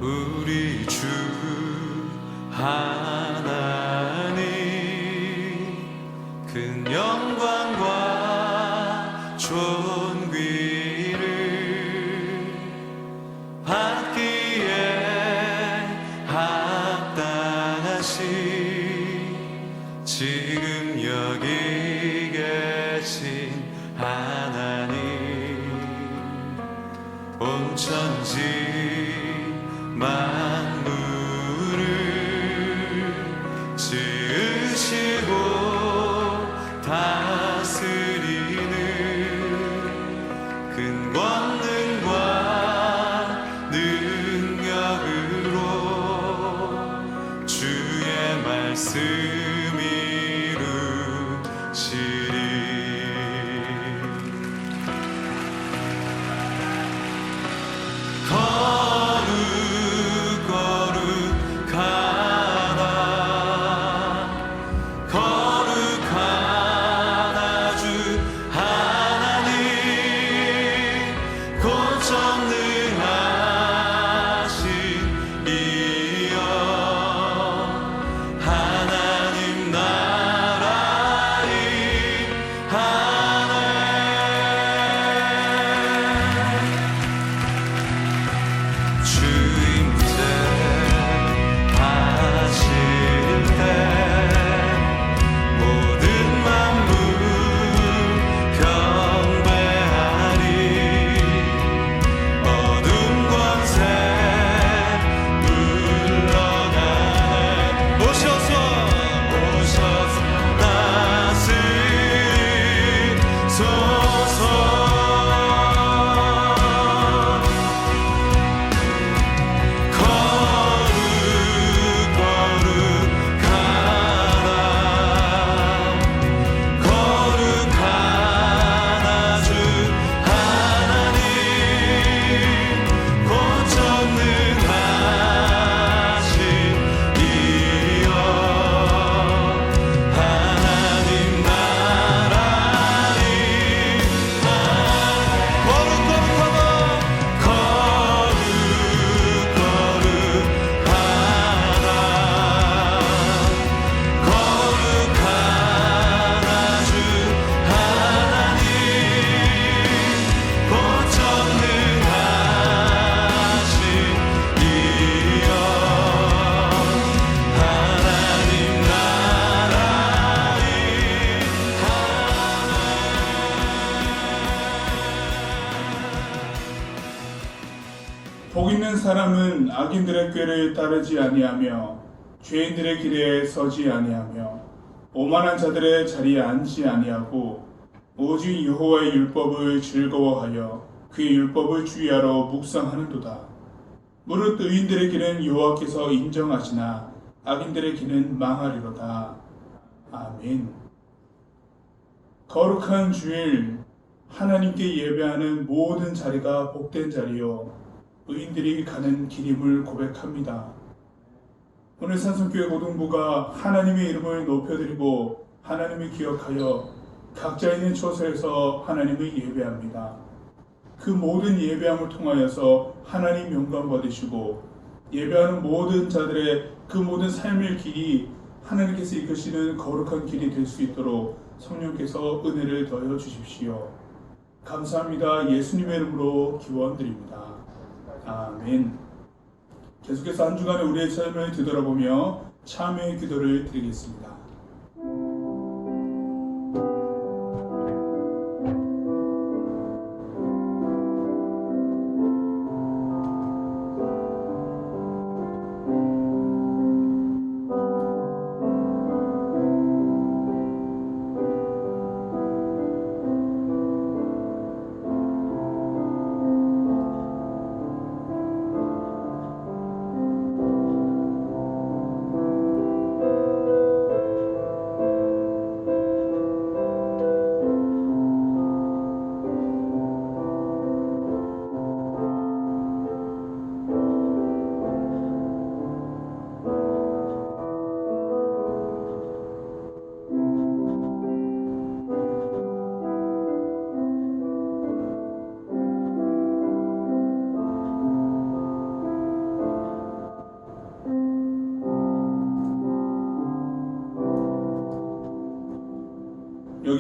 우리 주 하나님 큰 영광과 존귀를 받기에 합당하시 지금 여기 계신 하나님 온 천지 만물을 지으시고 다스리는 큰 권능과 능력으로 주의 말씀 이루시리. 복 있는 사람은 악인들의 꾀를 따르지 아니하며 죄인들의 길에 서지 아니하며 오만한 자들의 자리에 앉지 아니하고 오직 여호와의 율법을 즐거워하여 그의 율법을 주의하러 묵상하는도다. 무릇 의인들의 길은 여호와께서 인정하시나 악인들의 길은 망하리로다. 아멘. 거룩한 주일, 하나님께 예배하는 모든 자리가 복된 자리요 의인들이 가는 길임을 고백합니다. 오늘 산성교회 고등부가 하나님의 이름을 높여드리고 하나님을 기억하여 각자 있는 처소에서 하나님을 예배합니다. 그 모든 예배함을 통하여서 하나님 영광 받으시고 예배하는 모든 자들의 그 모든 삶의 길이 하나님께서 이끄시는 거룩한 길이 될 수 있도록 성령께서 은혜를 더하여 주십시오. 감사합니다. 예수님의 이름으로 기원드립니다. 아멘. 계속해서 한 주간의 우리의 삶을 되돌아보며 참회의 기도를 드리겠습니다.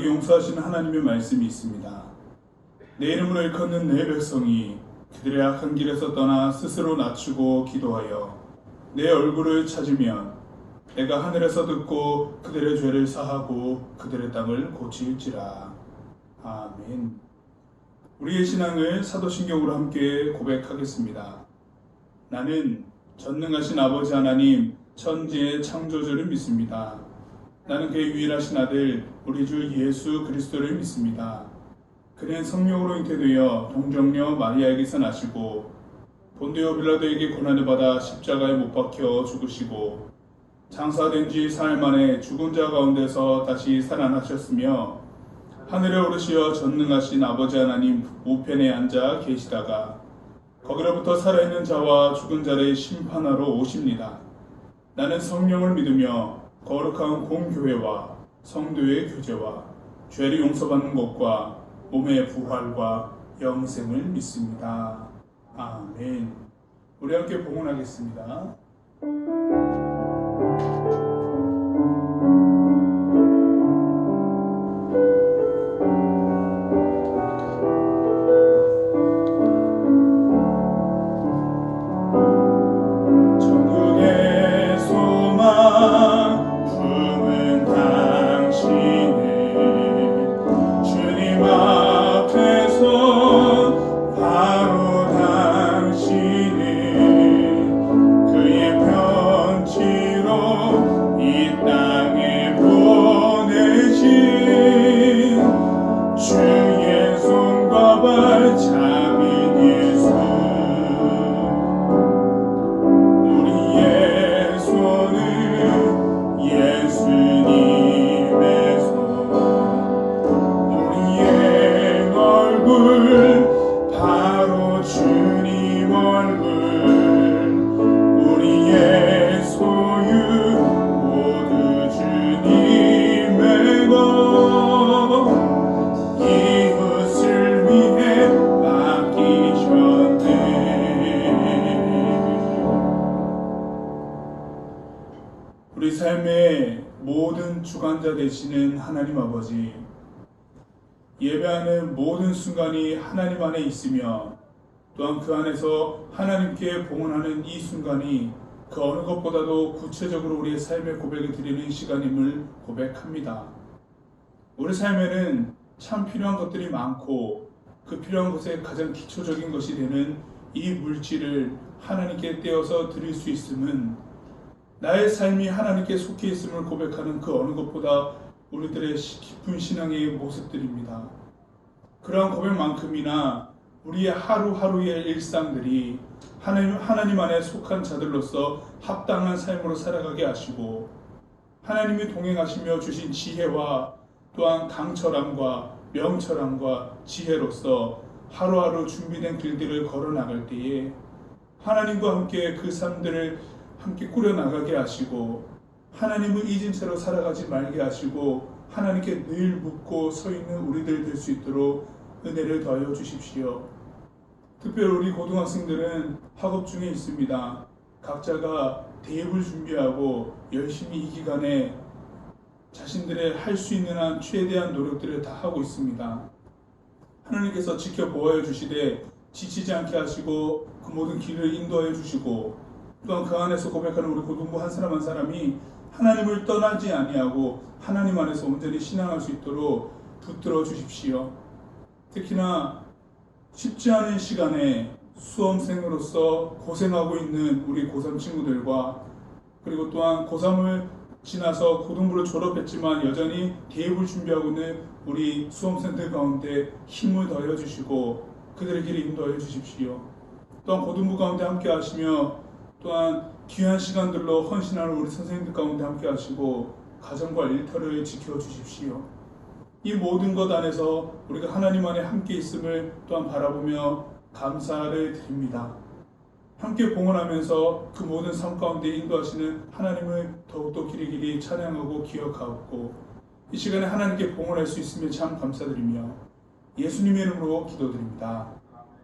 여기 용서하시는 하나님의 말씀이 있습니다. 내 이름으로 일컫는 내 백성이 그들의 악한 길에서 떠나 스스로 낮추고 기도하여 내 얼굴을 찾으면 내가 하늘에서 듣고 그들의 죄를 사하고 그들의 땅을 고칠지라. 아멘. 우리의 신앙을 사도신경으로 함께 고백하겠습니다. 나는 전능하신 아버지 하나님 천지의 창조주를 믿습니다. 나는 그의 유일하신 아들 우리 주 예수 그리스도를 믿습니다. 그는 성령으로 잉태되어 동정녀 마리아에게서 나시고 본디오 빌라도에게 고난을 받아 십자가에 못 박혀 죽으시고 장사된 지 사흘 만에 죽은 자 가운데서 다시 살아나셨으며 하늘에 오르시어 전능하신 아버지 하나님 우편에 앉아 계시다가 거기로부터 살아있는 자와 죽은 자를 심판하러 오십니다. 나는 성령을 믿으며 거룩한 공교회와 성도의 교제와 죄를 용서받는 것과 몸의 부활과 영생을 믿습니다. 아멘. 우리 함께 봉헌하겠습니다. 천국의 소망 품은 당신을 주님 앞에서 바로 당신을 그의 편지로 이 땅에 보내신 주의 손과 발 잡은 예수 우리의 손은 예수님의 손 우리의 얼굴 바로 주님 얼굴 우리의 소유 모두 주님의 것 이웃을 위해 맡기셨네. 우리 삶의 모든 주관자 되시는 하나님 아버지, 예배하는 모든 순간이 하나님 안에 있으며 또한 그 안에서 하나님께 봉헌하는 이 순간이 그 어느 것보다도 구체적으로 우리의 삶의 고백을 드리는 시간임을 고백합니다. 우리 삶에는 참 필요한 것들이 많고 그 필요한 것의 가장 기초적인 것이 되는 이 물질을 하나님께 떼어서 드릴 수 있음은 나의 삶이 하나님께 속해 있음을 고백하는 그 어느 것보다 우리들의 깊은 신앙의 모습들입니다. 그러한 고백만큼이나 우리의 하루하루의 일상들이 하나님 안에 속한 자들로서 합당한 삶으로 살아가게 하시고 하나님이 동행하시며 주신 지혜와 또한 강철함과 명철함과 지혜로서 하루하루 준비된 길들을 걸어나갈 때에 하나님과 함께 그 삶들을 함께 꾸려나가게 하시고 하나님을 잊은 채로 살아가지 말게 하시고 하나님께 늘 묻고 서 있는 우리들 될 수 있도록 은혜를 더하여 주십시오. 특별히 우리 고등학생들은 학업 중에 있습니다. 각자가 대입을 준비하고 열심히 이 기간에 자신들의 할 수 있는 한 최대한 노력들을 다 하고 있습니다. 하나님께서 지켜보아여 주시되 지치지 않게 하시고 그 모든 길을 인도하여 주시고 또한 그 안에서 고백하는 우리 고등부 한 사람 한 사람이 하나님을 떠나지 아니하고 하나님 안에서 온전히 신앙할 수 있도록 붙들어 주십시오. 특히나 쉽지 않은 시간에 수험생으로서 고생하고 있는 우리 고3 친구들과 그리고 또한 고3을 지나서 고등부를 졸업했지만 여전히 대입을 준비하고 있는 우리 수험생들 가운데 힘을 더해 주시고 그들의 길을 인도하여 주십시오. 또한 고등부 가운데 함께 하시며 또한 귀한 시간들로 헌신하는 우리 선생님들 가운데 함께 하시고 가정과 일터를 지켜주십시오. 이 모든 것 안에서 우리가 하나님 안에 함께 있음을 또한 바라보며 감사를 드립니다. 함께 봉헌하면서 그 모든 삶 가운데 인도하시는 하나님을 더욱더 길이길이 찬양하고 기억하고 이 시간에 하나님께 봉헌할 수 있으면 참 감사드리며 예수님의 이름으로 기도드립니다.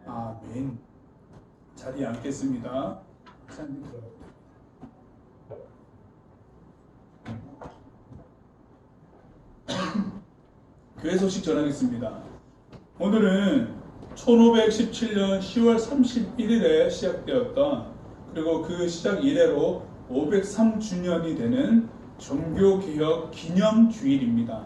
아멘. 자리에 앉겠습니다. 찬양 들어갑니다. 교회 소식 전하겠습니다. 오늘은 1517년 10월 31일에 시작되었던, 그리고 그 시작 이래로 503주년이 되는 종교개혁 기념주일입니다.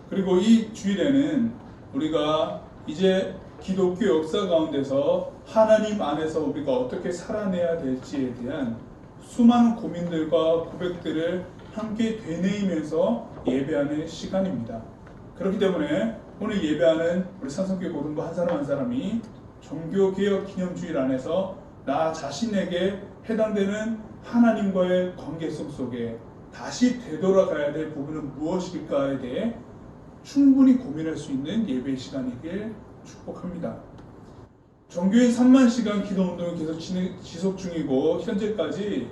그리고 이 주일에는 우리가 이제 기독교 역사 가운데서 하나님 안에서 우리가 어떻게 살아내야 될지에 대한 수많은 고민들과 고백들을 함께 되뇌이면서 예배하는 시간입니다. 그렇기 때문에 오늘 예배하는 우리 산성교회 고등부 한 사람 한 사람이 종교개혁 기념주일 안에서 나 자신에게 해당되는 하나님과의 관계성 속에 다시 되돌아가야 될 부분은 무엇일까에 대해 충분히 고민할 수 있는 예배 시간이길 축복합니다. 정교회 3만 시간 기도운동이 계속 지속 중이고 현재까지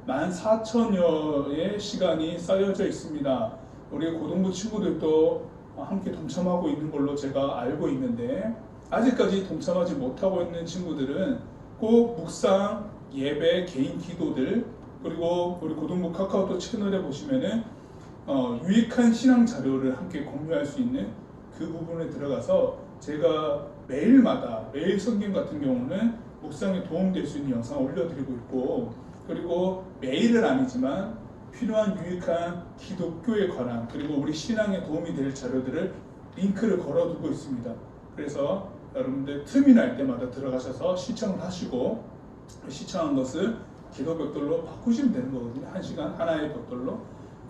14,000여의 시간이 쌓여져 있습니다. 우리 고등부 친구들도 함께 동참하고 있는 걸로 제가 알고 있는데, 아직까지 동참하지 못하고 있는 친구들은 꼭 묵상, 예배, 개인 기도들, 그리고 우리 고등부 카카오톡 채널에 보시면은 유익한 신앙 자료를 함께 공유할 수 있는 그 부분에 들어가서 제가 매일마다, 매일 성경 같은 경우는 묵상에 도움될 수 있는 영상을 올려드리고 있고, 그리고 매일은 아니지만 필요한 유익한 기독교에 관한, 그리고 우리 신앙에 도움이 될 자료들을 링크를 걸어두고 있습니다. 그래서 여러분들 틈이 날 때마다 들어가셔서 시청을 하시고, 시청한 것을 기도 벽돌로 바꾸시면 되는 거거든요. 1시간 하나의 벽돌로.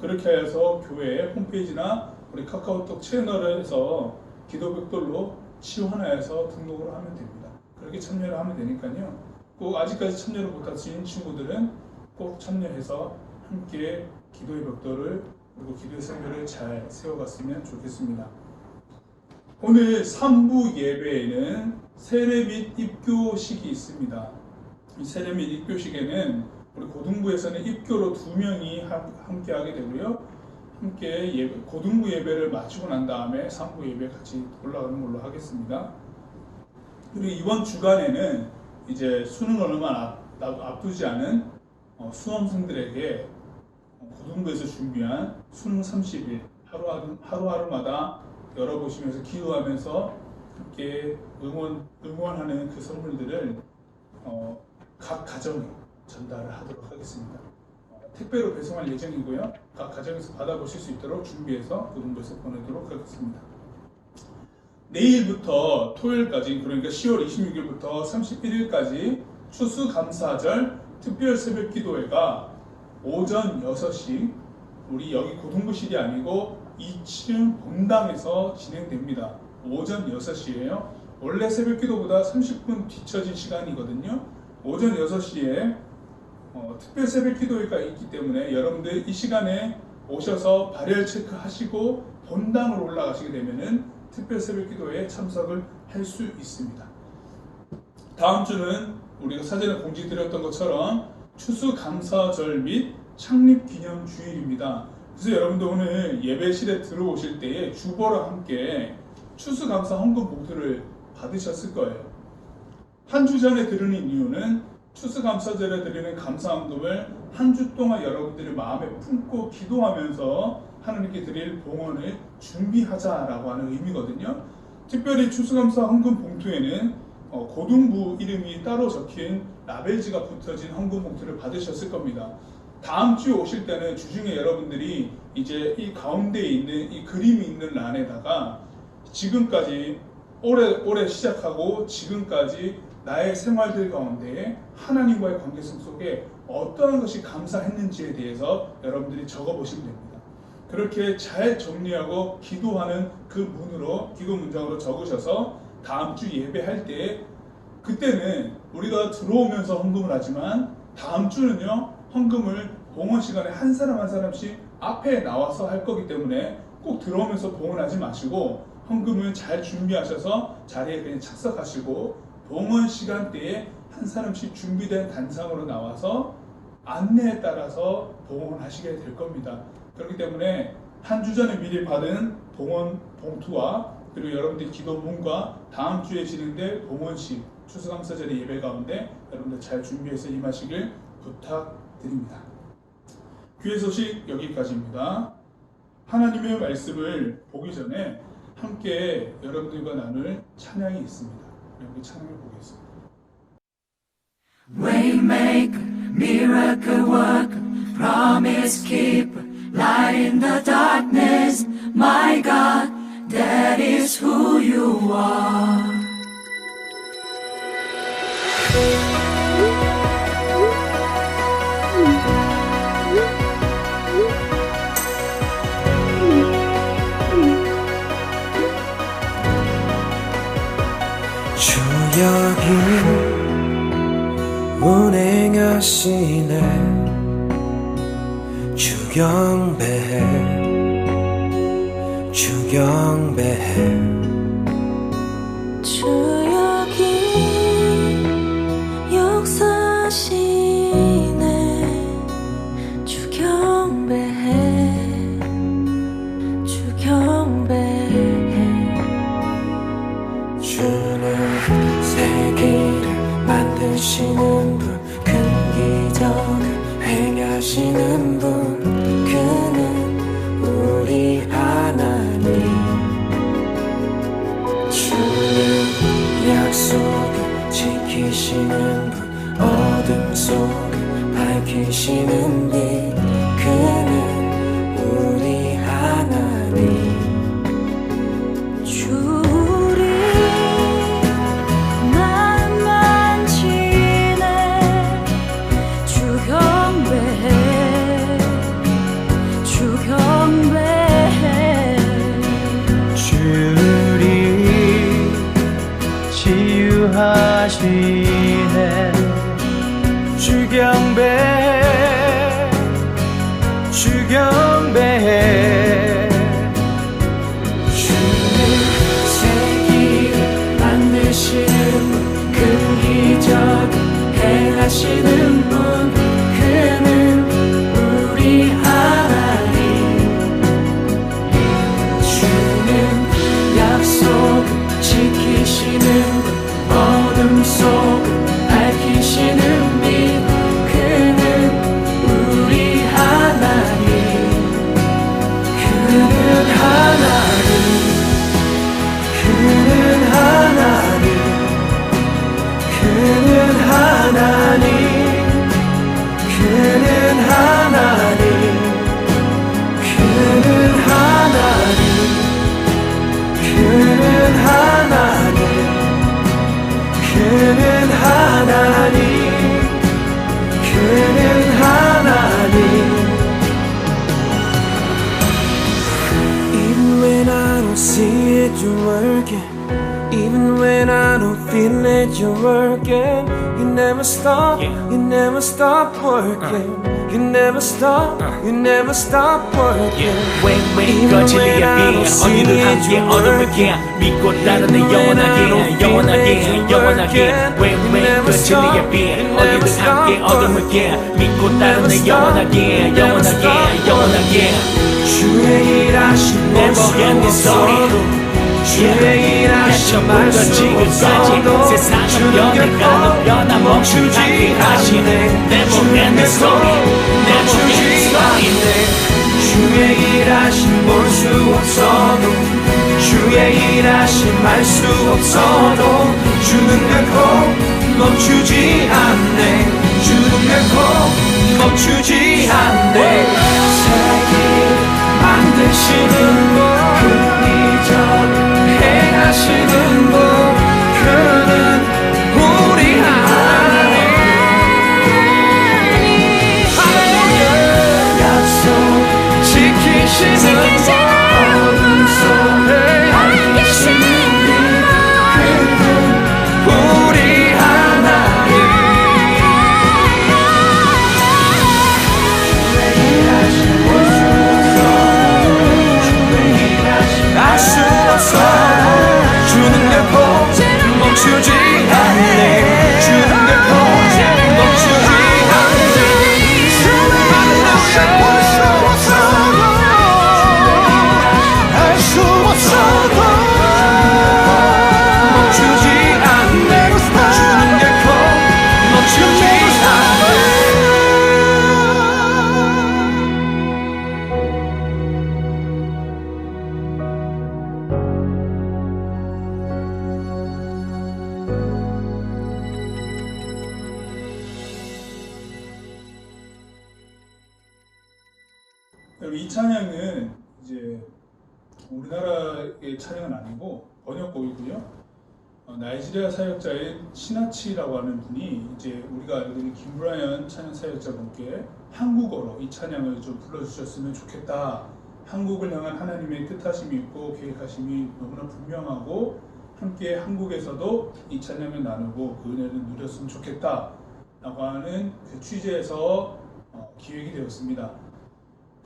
그렇게 해서 교회 홈페이지나 우리 카카오톡 채널에서 기도 벽돌로 치환하여서 등록을 하면 됩니다. 그렇게 참여를 하면 되니까요. 꼭 아직까지 참여를 못하신 친구들은 꼭 참여해서 함께 기도의 벽돌을, 그리고 기도의 생활을 잘 세워갔으면 좋겠습니다. 오늘 3부 예배에는 세례 및 입교식이 있습니다. 이 세례 및 입교식에는 우리 고등부에서는 입교로 2명이 함께 하게 되고요. 함께 고등부 예배를 마치고 난 다음에 3부 예배 같이 올라가는 걸로 하겠습니다. 그리고 이번 주간에는 이제 수능을 얼마 앞두지 않은 수험생들에게 고등부에서 준비한 수능 30일 하루하루마다 열어보시면서 기도하면서 함께 응원하는 그 선물들을 각 가정에 전달을 하도록 하겠습니다. 택배로 배송할 예정이고요. 각 가정에서 받아보실 수 있도록 준비해서 고등부에서 보내도록 하겠습니다. 내일부터 토요일까지, 그러니까 10월 26일부터 31일까지 추수감사절 특별 새벽 기도회가 오전 6시, 우리 여기 고등부실이 아니고 2층 본당에서 진행됩니다. 오전 6시예요. 원래 새벽 기도보다 30분 뒤처진 시간이거든요. 오전 6시에 특별 새벽 기도회가 있기 때문에 여러분들 이 시간에 오셔서 발열 체크하시고 본당으로 올라가시게 되면은 특별 새벽 기도회에 참석을 할 수 있습니다. 다음 주는 우리가 사전에 공지 드렸던 것처럼 추수감사절 및 창립기념주일입니다. 그래서 여러분들 오늘 예배실에 들어오실 때에 주보랑 함께 추수감사 헌금 봉투를 받으셨을 거예요. 한 주 전에 드리는 이유는 추수감사절에 드리는 감사헌금을 한 주 동안 여러분들이 마음에 품고 기도하면서 하나님께 드릴 봉헌을 준비하자라고 하는 의미거든요. 특별히 추수감사 헌금 봉투에는 고등부 이름이 따로 적힌 라벨지가 붙어진 헌금 봉투를 받으셨을 겁니다. 다음 주에 오실 때는 주중에 여러분들이 이제 이 가운데에 있는 이 그림이 있는 란에다가 지금까지 올해 시작하고 지금까지 나의 생활들 가운데 하나님과의 관계성 속에 어떠한 것이 감사했는지에 대해서 여러분들이 적어보시면 됩니다. 그렇게 잘 정리하고 기도하는 그 문으로, 기도 문장으로 적으셔서 다음 주 예배할 때, 그때는 우리가 들어오면서 헌금을 하지만 다음 주는요, 헌금을 봉헌 시간에 한 사람 한 사람씩 앞에 나와서 할 거기 때문에 꼭 들어오면서 봉헌하지 마시고 헌금을 잘 준비하셔서 자리에 그냥 착석하시고 봉헌 시간대에 한 사람씩 준비된 단상으로 나와서 안내에 따라서 봉헌하시게 될 겁니다. 그렇기 때문에 한 주 전에 미리 받은 봉헌 봉투와 그리고 여러분들 기도문과 다음 주에 진행될 봉헌식 추수감사절의 예배 가운데 여러분들 잘 준비해서 임하시길 부탁드립니다. 교회 소식 여기까지입니다. 하나님의 말씀을 보기 전에 함께 여러분들과 나눌 찬양이 있습니다. 우리 찬양을 보겠습니다. Waymaker, miracle worker, promise keeper, light in the darkness, my God, that is who you are. 주 여기 운행하시네 주 경배해 주 경배해 주 여기 역사하시네 주 경배해 주 경배해 주는 세계를 만드시는 분 큰 기적을 행하시는 분 그는 우리 하나님 주는 약속을 지키시는 분 어둠 속을 밝히시는 빛 그는 우리 하나님 주리 난 만지네 주 경배해 주 경배해 주리 치유하시네 주 경배해 주 경배해 주는 세기를 만드시는 큰 기적을 행하시는 분 그는 우리 하나님 주는 약속을 지키시는 분 어둠 속을 밝히시는 빛 그는 우리 하나님 그는 하나님 그는 하나님 그는 하나님 그는 하나님 그는 하나님 그는 하나님 그는 하나님 그는 하나님 Even when I don't see it, you're working. Even when I don't feel it, you're working. You never stop, you never stop working. You never stop, you never stop working. 왜 진리의 빛 어디든 함께 어둠을게 믿고 따르네 영원하게 영원하게 영원하게 왜 진리의 빛 어디든 함께 어둠을게 믿고 따르네 영원하게 영원하게 영원하게 주의 일하신 Never ending story 주의 일하신 말씀 지금까지 세상은 변해가는 변함없이 함께하시네 Never ending story Never ending story 주의 일하신 볼 수 없어도 주의 일하신 말 수 없어도 주는 결코 멈추지 않네 주는 결코 멈추지 않네 세계를 만드시는 그 기적 행하시는 분 그는 우리 하나님 약속 지키시는 어둠 속에 밝히시는 그는 우리 하나님 주의 일하신 볼수 없어 주의 일하신 알 수 없어 주는 결코 찬양은 이제 우리나라의 찬양은 아니고 번역곡이고요. 나이지리아 사역자인 시나치라고 하는 분이 이제 우리가 알고 있는 김브라이언 찬양 사역자분께 한국어로 이 찬양을 좀 불러주셨으면 좋겠다. 한국을 향한 하나님의 뜻하심이 있고 계획하심이 너무나 분명하고 함께 한국에서도 이 찬양을 나누고 그 은혜를 누렸으면 좋겠다 라고 하는 그 취지에서 기획이 되었습니다.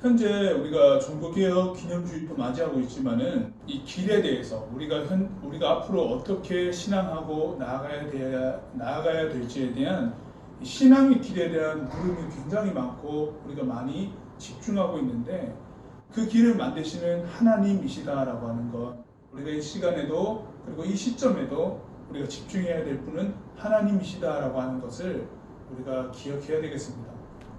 현재 우리가 종교개혁 기념주의도 맞이하고 있지만은 이 길에 대해서 우리가 앞으로 어떻게 신앙하고 나아가야 될지에 대한 신앙의 길에 대한 물음이 굉장히 많고 우리가 많이 집중하고 있는데 그 길을 만드시는 하나님이시다라고 하는 것, 우리가 이 시간에도 그리고 이 시점에도 우리가 집중해야 될 분은 하나님이시다라고 하는 것을 우리가 기억해야 되겠습니다.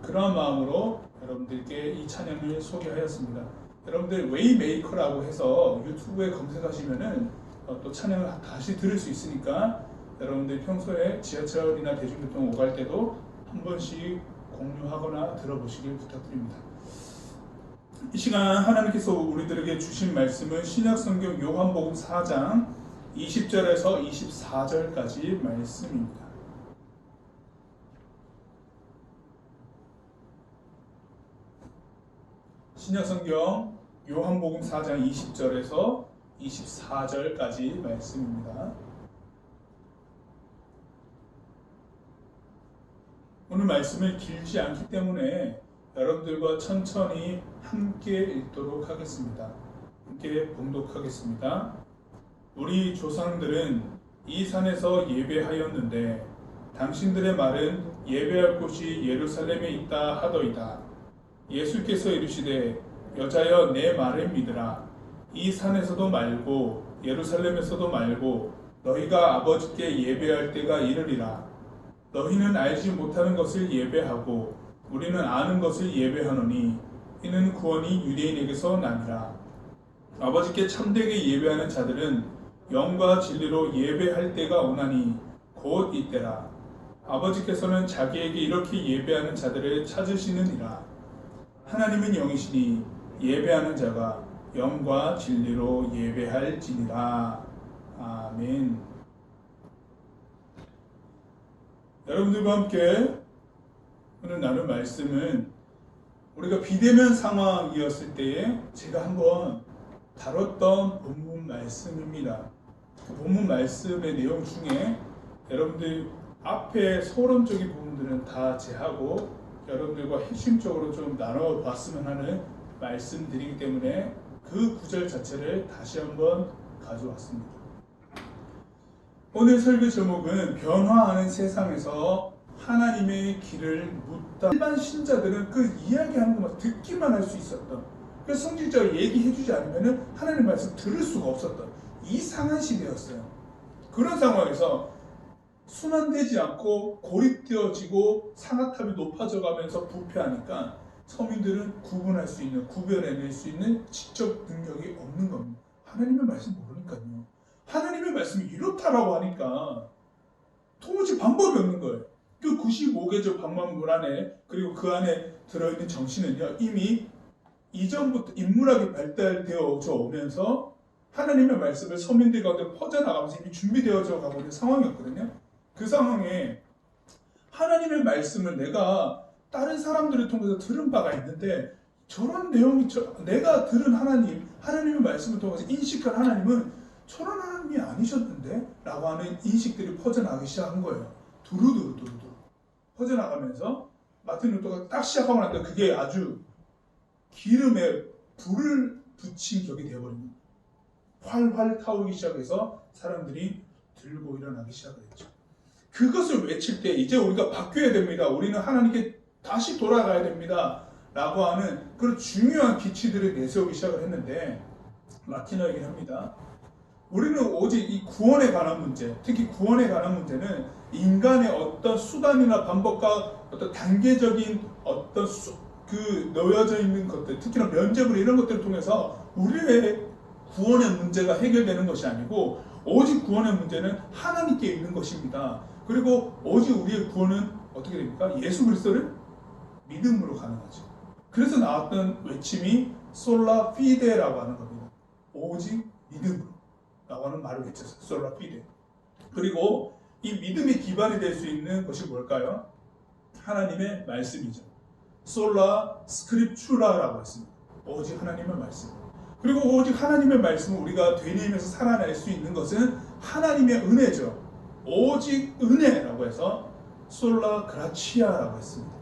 그러한 마음으로 여러분들께 이 찬양을 소개하였습니다. 여러분들 웨이메이커라고 해서 유튜브에 검색하시면은 또 찬양을 다시 들을 수 있으니까 여러분들 평소에 지하철이나 대중교통 오갈 때도 한 번씩 공유하거나 들어보시길 부탁드립니다. 이 시간 하나님께서 우리들에게 주신 말씀은 신약성경 요한복음 4장 20절에서 24절까지 말씀입니다. 신약성경 요한복음 4장 20절에서 24절까지 말씀입니다. 오늘 말씀을 길지 않기 때문에 여러분들과 천천히 함께 읽도록 하겠습니다. 함께 봉독하겠습니다. 우리 조상들은 이 산에서 예배하였는데 당신들의 말은 예배할 곳이 예루살렘에 있다 하더이다. 예수께서 이르시되 여자여 내 말을 믿으라. 이 산에서도 말고 예루살렘에서도 말고 너희가 아버지께 예배할 때가 이르리라. 너희는 알지 못하는 것을 예배하고 우리는 아는 것을 예배하노니 이는 구원이 유대인에게서 나니라. 아버지께 참되게 예배하는 자들은 영과 진리로 예배할 때가 오나니 곧 이때라. 아버지께서는 자기에게 이렇게 예배하는 자들을 찾으시느니라. 하나님은 영이시니 예배하는 자가 영과 진리로 예배할지니라. 아멘. 여러분들과 함께 오늘 나눌 말씀은 우리가 비대면 상황이었을 때에 제가 한번 다뤘던 본문 말씀입니다. 그 본문 말씀의 내용 중에 여러분들 앞에 서론적인 부분들은 다 제하고 여러분들과 핵심적으로 좀 나눠봤으면 하는 말씀드리기 때문에 그 구절 자체를 다시 한번 가져왔습니다. 오늘 설교 제목은 변화하는 세상에서 하나님의 길을 묻다. 일반 신자들은 그 이야기하는 것만 듣기만 할 수 있었던, 그래서 성직자가 얘기해주지 않으면 하나님 말씀 들을 수가 없었던 이상한 시대였어요. 그런 상황에서 순환되지 않고 고립되어지고 상하탑이 높아져가면서 부패하니까 서민들은 구분할 수 있는, 구별해낼 수 있는 지적 능력이 없는 겁니다. 하나님의 말씀 모르니까요. 하나님의 말씀이 이렇다라고 하니까 도무지 방법이 없는 거예요. 그 95개조 방법문 안에, 그리고 그 안에 들어있는 정신은요, 이미 이전부터 인문학이 발달되어져 오면서 하나님의 말씀을 서민들 가운데 퍼져나가면서 이미 준비되어져 가고 있는 상황이었거든요. 그 상황에 하나님의 말씀을 내가 다른 사람들을 통해서 들은 바가 있는데 저런 내용이 내가 들은 하나님의 말씀을 통해서 인식한 하나님은 저런 하나님이 아니셨는데? 라고 하는 인식들이 퍼져나가기 시작한 거예요. 두루두루 퍼져나가면서 마틴 루터가 딱 시작하고 나니까 그게 아주 기름에 불을 붙인 격이 되어버립니다. 활활 타오르기 시작해서 사람들이 들고 일어나기 시작을 했죠. 그것을 외칠 때 이제 우리가 바뀌어야 됩니다. 우리는 하나님께 다시 돌아가야 됩니다. 라고 하는 그런 중요한 기치들을 내세우기 시작을 했는데 마틴은 얘기합니다. 우리는 오직 이 구원에 관한 문제, 특히 구원에 관한 문제는 인간의 어떤 수단이나 방법과 어떤 단계적인 어떤 놓여져 있는 것들, 특히나 면죄부 이런 것들을 통해서 우리의 구원의 문제가 해결되는 것이 아니고 오직 구원의 문제는 하나님께 있는 것입니다. 그리고 오직 우리의 구원은 어떻게 됩니까? 예수 그리스도를 믿음으로 가능하죠. 그래서 나왔던 외침이 솔라 피데라고 하는 겁니다. 오직 믿음으로 라고 하는 말을 외쳤어요. 솔라 피데. 그리고 이 믿음의 기반이 될 수 있는 것이 뭘까요? 하나님의 말씀이죠. 솔라 스크립추라라고 했습니다. 오직 하나님의 말씀. 그리고 오직 하나님의 말씀을 우리가 되뇌이면서 살아낼 수 있는 것은 하나님의 은혜죠. 오직 은혜라고 해서 솔라 그라치아라고 했습니다.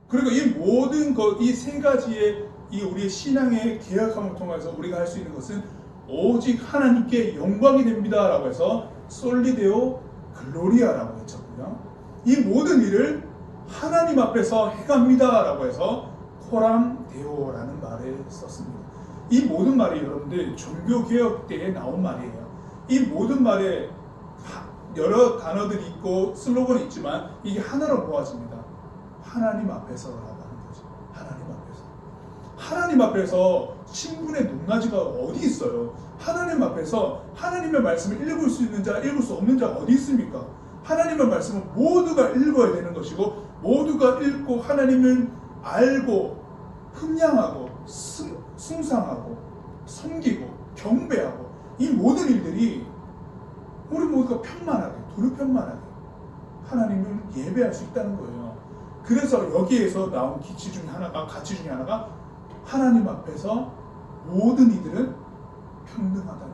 그리고 이 모든 것, 이 세 가지의 이 우리의 신앙의 계약함을 통해서 우리가 할 수 있는 것은 오직 하나님께 영광이 됩니다라고 해서 솔리데오 글로리아라고 했잖고요. 이 모든 일을 하나님 앞에서 해갑니다라고 해서 코람 데오라는 말을 썼습니다. 이 모든 말이 여러분들 종교개혁 때에 나온 말이에요. 이 모든 말에 여러 단어들이 있고 슬로건이 있지만 이게 하나로 모아집니다. 하나님 앞에서라고 하는 거죠. 하나님 앞에서. 하나님 앞에서 신분의 높낮이가 어디 있어요? 하나님 앞에서 하나님의 말씀을 읽을 수 있는 자, 읽을 수 없는 자가 어디 있습니까? 하나님의 말씀은 모두가 읽어야 되는 것이고 모두가 읽고 하나님을 알고 흠양하고 숭상하고 섬기고 경배하고 이 모든 일들이 우리 모두가 편만하게 두루편만하게 하나님을 예배할 수 있다는 거예요. 그래서 여기에서 나온 가치 중에 하나가 하나님 앞에서 모든 이들은 평등하다.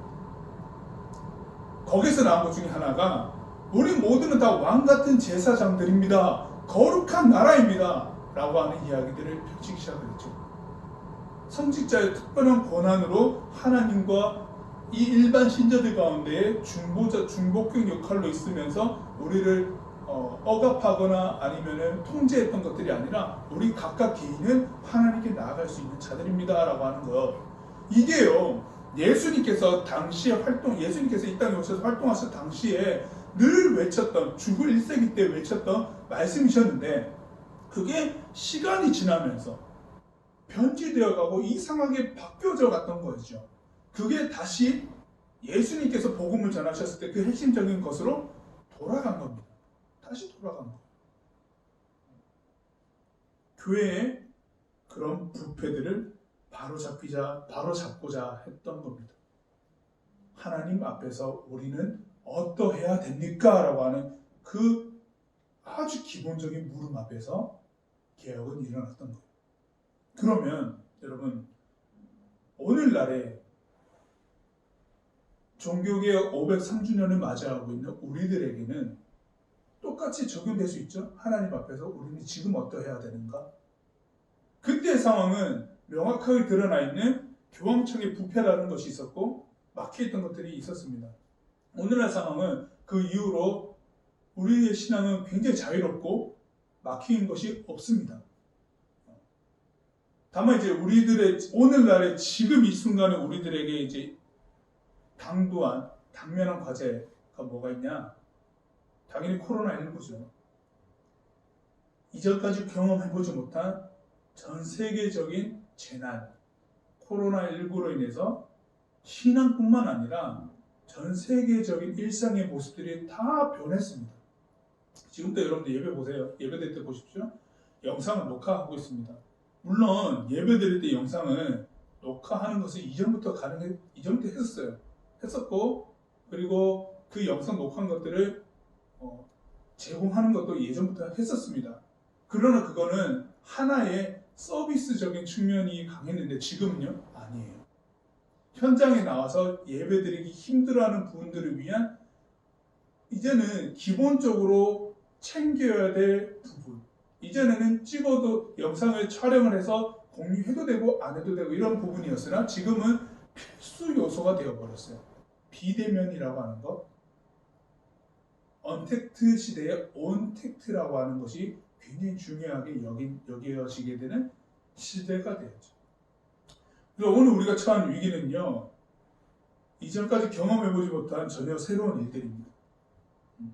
거기서 나온 것 중에 하나가 우리 모두는 다 왕같은 제사장들입니다. 거룩한 나라입니다. 라고 하는 이야기들을 펼치기 시작했죠. 성직자의 특별한 권한으로 하나님과 이 일반 신자들 가운데 중보격 역할로 있으면서 우리를 억압하거나 아니면은 통제했던 것들이 아니라 우리 각각 개인은 하나님께 나아갈 수 있는 자들입니다. 라고 하는 것. 이게요, 예수님께서 이 땅에 오셔서 활동하실 당시에 늘 외쳤던, 주후 1세기 때 외쳤던 말씀이셨는데, 그게 시간이 지나면서 변질되어 가고 이상하게 바뀌어져 갔던 거죠. 그게 다시 예수님께서 복음을 전하셨을 때 그 핵심적인 것으로 돌아간 겁니다. 다시 돌아간 거예요. 교회의 그런 부패들을 바로잡고자 했던 겁니다. 하나님 앞에서 우리는 어떠해야 됩니까? 라고 하는 그 아주 기본적인 물음 앞에서 개혁은 일어났던 거예요. 그러면 여러분, 오늘날에 종교개혁 503주년을 맞이하고 있는 우리들에게는 똑같이 적용될 수 있죠? 하나님 앞에서 우리는 지금 어떠해야 되는가? 그때의 상황은 명확하게 드러나 있는 교황청의 부패라는 것이 있었고 막혀있던 것들이 있었습니다. 오늘날 상황은 그 이후로 우리의 신앙은 굉장히 자유롭고 막힌 것이 없습니다. 다만 이제 우리들의 오늘날의 지금 이 순간에 우리들에게 이제 당면한 과제가 뭐가 있냐? 당연히 코로나19죠. 이전까지 경험해보지 못한 전 세계적인 재난, 코로나19로 인해서 신앙뿐만 아니라 전 세계적인 일상의 모습들이 다 변했습니다. 지금도 여러분들 예배 보세요. 예배 드릴 때 보십시오. 영상을 녹화하고 있습니다. 물론 예배 드릴 때 영상을 녹화하는 것은 이전부터 했었고, 그리고 그 영상 녹화한 것들을 제공하는 것도 예전부터 했었습니다. 그러나 그거는 하나의 서비스적인 측면이 강했는데 지금은요? 아니에요. 현장에 나와서 예배드리기 힘들어하는 분들을 위한 이제는 기본적으로 챙겨야 될 부분, 이전에는 찍어도 영상을 촬영을 해서 공유해도 되고 안 해도 되고 이런 부분이었으나 지금은 필수 요소가 되어버렸어요. 비대면이라고 하는 것, 언택트 시대의 온택트라고 하는 것이 굉장히 중요하게 여겨지게 되는 시대가 되었죠. 그래서 오늘 우리가 처한 위기는요, 이전까지 경험해보지 못한 전혀 새로운 일들입니다.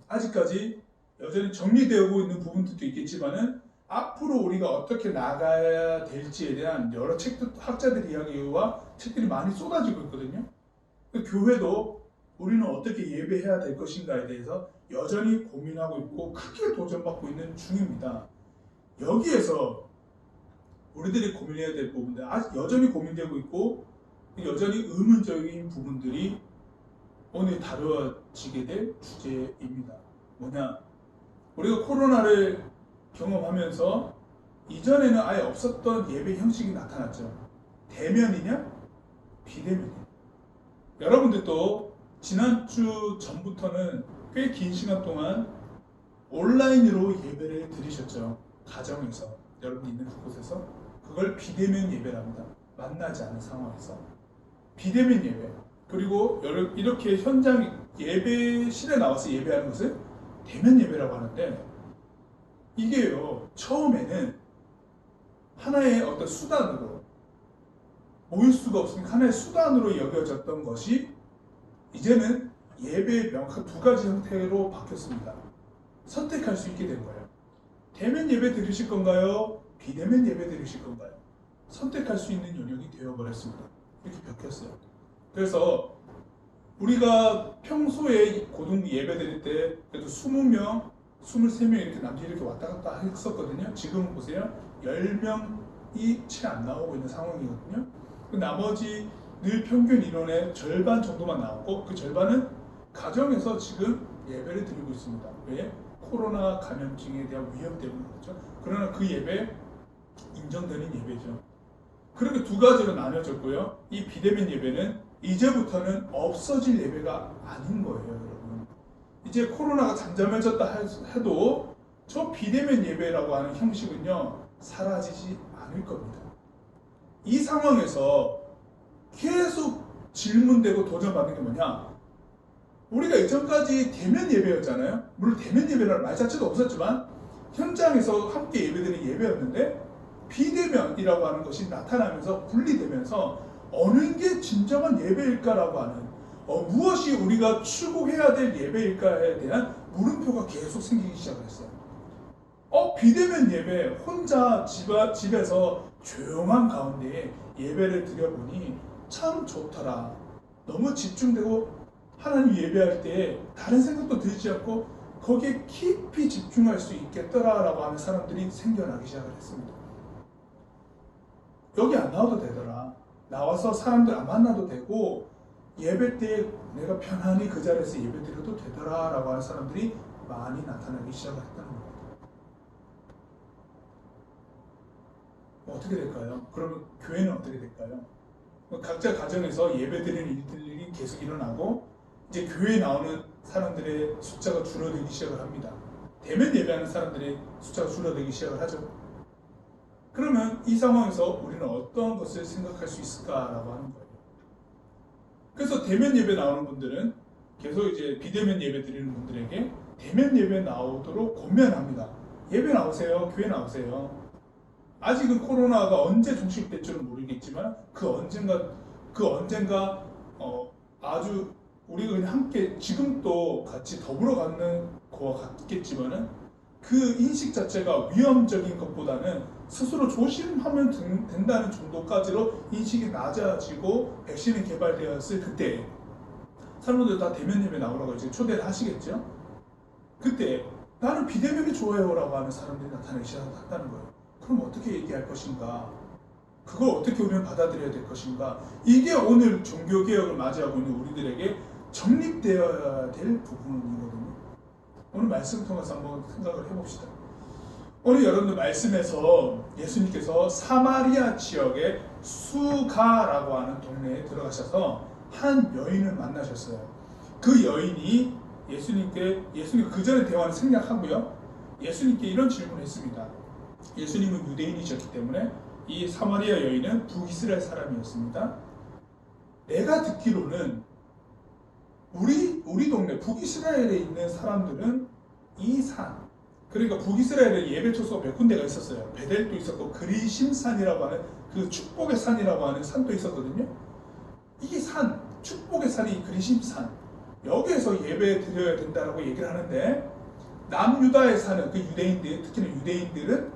아직까지 여전히 정리되고 있는 부분들도 있겠지만은 앞으로 우리가 어떻게 나가야 될지에 대한 여러 학자들 이야기와 책들이 많이 쏟아지고 있거든요. 교회도 우리는 어떻게 예배해야 될 것인가에 대해서 여전히 고민하고 있고 크게 도전받고 있는 중입니다. 여기에서 우리들이 고민해야 될 부분들, 아직 여전히 고민되고 있고 여전히 의문적인 부분들이 오늘 다뤄지게 될 주제입니다. 뭐냐? 우리가 코로나를 경험하면서 이전에는 아예 없었던 예배 형식이 나타났죠. 대면이냐? 비대면이냐? 여러분들도 지난주 전부터는 꽤 긴 시간 동안 온라인으로 예배를 드리셨죠. 가정에서, 여러분이 있는 그곳에서. 그걸 비대면 예배랍니다. 만나지 않은 상황에서. 비대면 예배. 그리고 이렇게 현장 예배실에 나와서 예배하는 것을 대면 예배라고 하는데, 이게요, 처음에는 하나의 어떤 수단으로, 모일 수가 없으니까 하나의 수단으로 여겨졌던 것이 이제는 예배의 명확한 두 가지 형태로 바뀌었습니다. 선택할 수 있게 된 거예요. 대면 예배 드리실 건가요? 비대면 예배 드리실 건가요? 선택할 수 있는 영역이 되어버렸습니다. 이렇게 바뀌었어요. 그래서 우리가 평소에 고등 예배 드릴 때 그래도 20명, 23명 이렇게 남들이 이렇게 왔다 갔다 했었거든요. 지금 보세요. 10명이 채 안 나오고 있는 상황이거든요. 그 나머지 늘 평균 인원의 절반 정도만 나오고, 그 절반은 가정에서 지금 예배를 드리고 있습니다. 왜? 코로나 감염증에 대한 위험 때문에 그렇죠. 그러나 그 예배 인정되는 예배죠. 그렇게 두 가지로 나뉘어졌고요. 이 비대면 예배는 이제부터는 없어질 예배가 아닌 거예요, 여러분. 이제 코로나가 잠잠해졌다 해도 저 비대면 예배라고 하는 형식은요, 사라지지 않을 겁니다. 이 상황에서 계속 질문되고 도전받는 게 뭐냐? 우리가 이전까지 대면 예배였잖아요. 물론 대면 예배라는 말 자체도 없었지만 현장에서 함께 예배드리는 예배였는데, 비대면이라고 하는 것이 나타나면서 분리되면서 어느 게 진정한 예배일까라고 하는, 무엇이 우리가 추구해야 될 예배일까에 대한 물음표가 계속 생기기 시작했어요. 비대면 예배, 혼자 집에서 조용한 가운데 예배를 드려보니 참 좋더라. 너무 집중되고 하나님 예배할 때 다른 생각도 들지 않고 거기에 깊이 집중할 수 있겠더라라고 하는 사람들이 생겨나기 시작을 했습니다. 여기 안 나와도 되더라. 나와서 사람들 안 만나도 되고 예배 때 내가 편안히 그 자리에서 예배 드려도 되더라라고 하는 사람들이 많이 나타나기 시작을 했다는 겁니다. 어떻게 될까요? 그러면 교회는 어떻게 될까요? 각자 가정에서 예배 드리는 일들이 계속 일어나고 이제 교회에 나오는 사람들의 숫자가 줄어들기 시작을 합니다. 대면 예배하는 사람들의 숫자가 줄어들기 시작을 하죠. 그러면 이 상황에서 우리는 어떤 것을 생각할 수 있을까라고 하는 거예요. 그래서 대면 예배 나오는 분들은 계속 이제 비대면 예배 드리는 분들에게 대면 예배 나오도록 권면합니다. 예배 나오세요. 교회 나오세요. 아직은 코로나가 언제 종식될지는 모르겠지만 그 언젠가 아주 우리가 그냥 함께 지금도 같이 더불어 가는 거와 같겠지만은 그 인식 자체가 위험적인 것보다는 스스로 조심하면 된다는 정도까지로 인식이 낮아지고 백신이 개발되었을 그때 사람들 다 대면 예배 나오라고 이제 초대를 하시겠죠. 그때 나는 비대면이 좋아요라고 하는 사람들이 나타나기 시작한다는 거예요. 그럼 어떻게 얘기할 것인가? 그걸 어떻게 우리는 받아들여야 될 것인가? 이게 오늘 종교개혁을 맞이하고 있는 우리들에게 정립되어야 될 부분이거든요. 오늘 말씀을 통해서 한번 생각을 해봅시다. 오늘 여러분들 말씀에서 예수님께서 사마리아 지역의 수가라고 하는 동네에 들어가셔서 한 여인을 만나셨어요. 그 여인이 예수님 그 전에 대화를 생략하고요. 예수님께 이런 질문을 했습니다. 예수님은 유대인이셨기 때문에 이 사마리아 여인은 북이스라엘 사람이었습니다. 내가 듣기로는 우리 동네 북이스라엘에 있는 사람들은 이 산, 그러니까 북이스라엘에 예배 초소가 몇 군데가 있었어요. 베델도 있었고 그리심산이라고 하는 그 축복의 산이라고 하는 산도 있었거든요. 이 산, 축복의 산이 그리심산, 여기에서 예배 드려야 된다라고 얘기를 하는데 남유다에 사는 그 유대인들, 특히나 유대인들은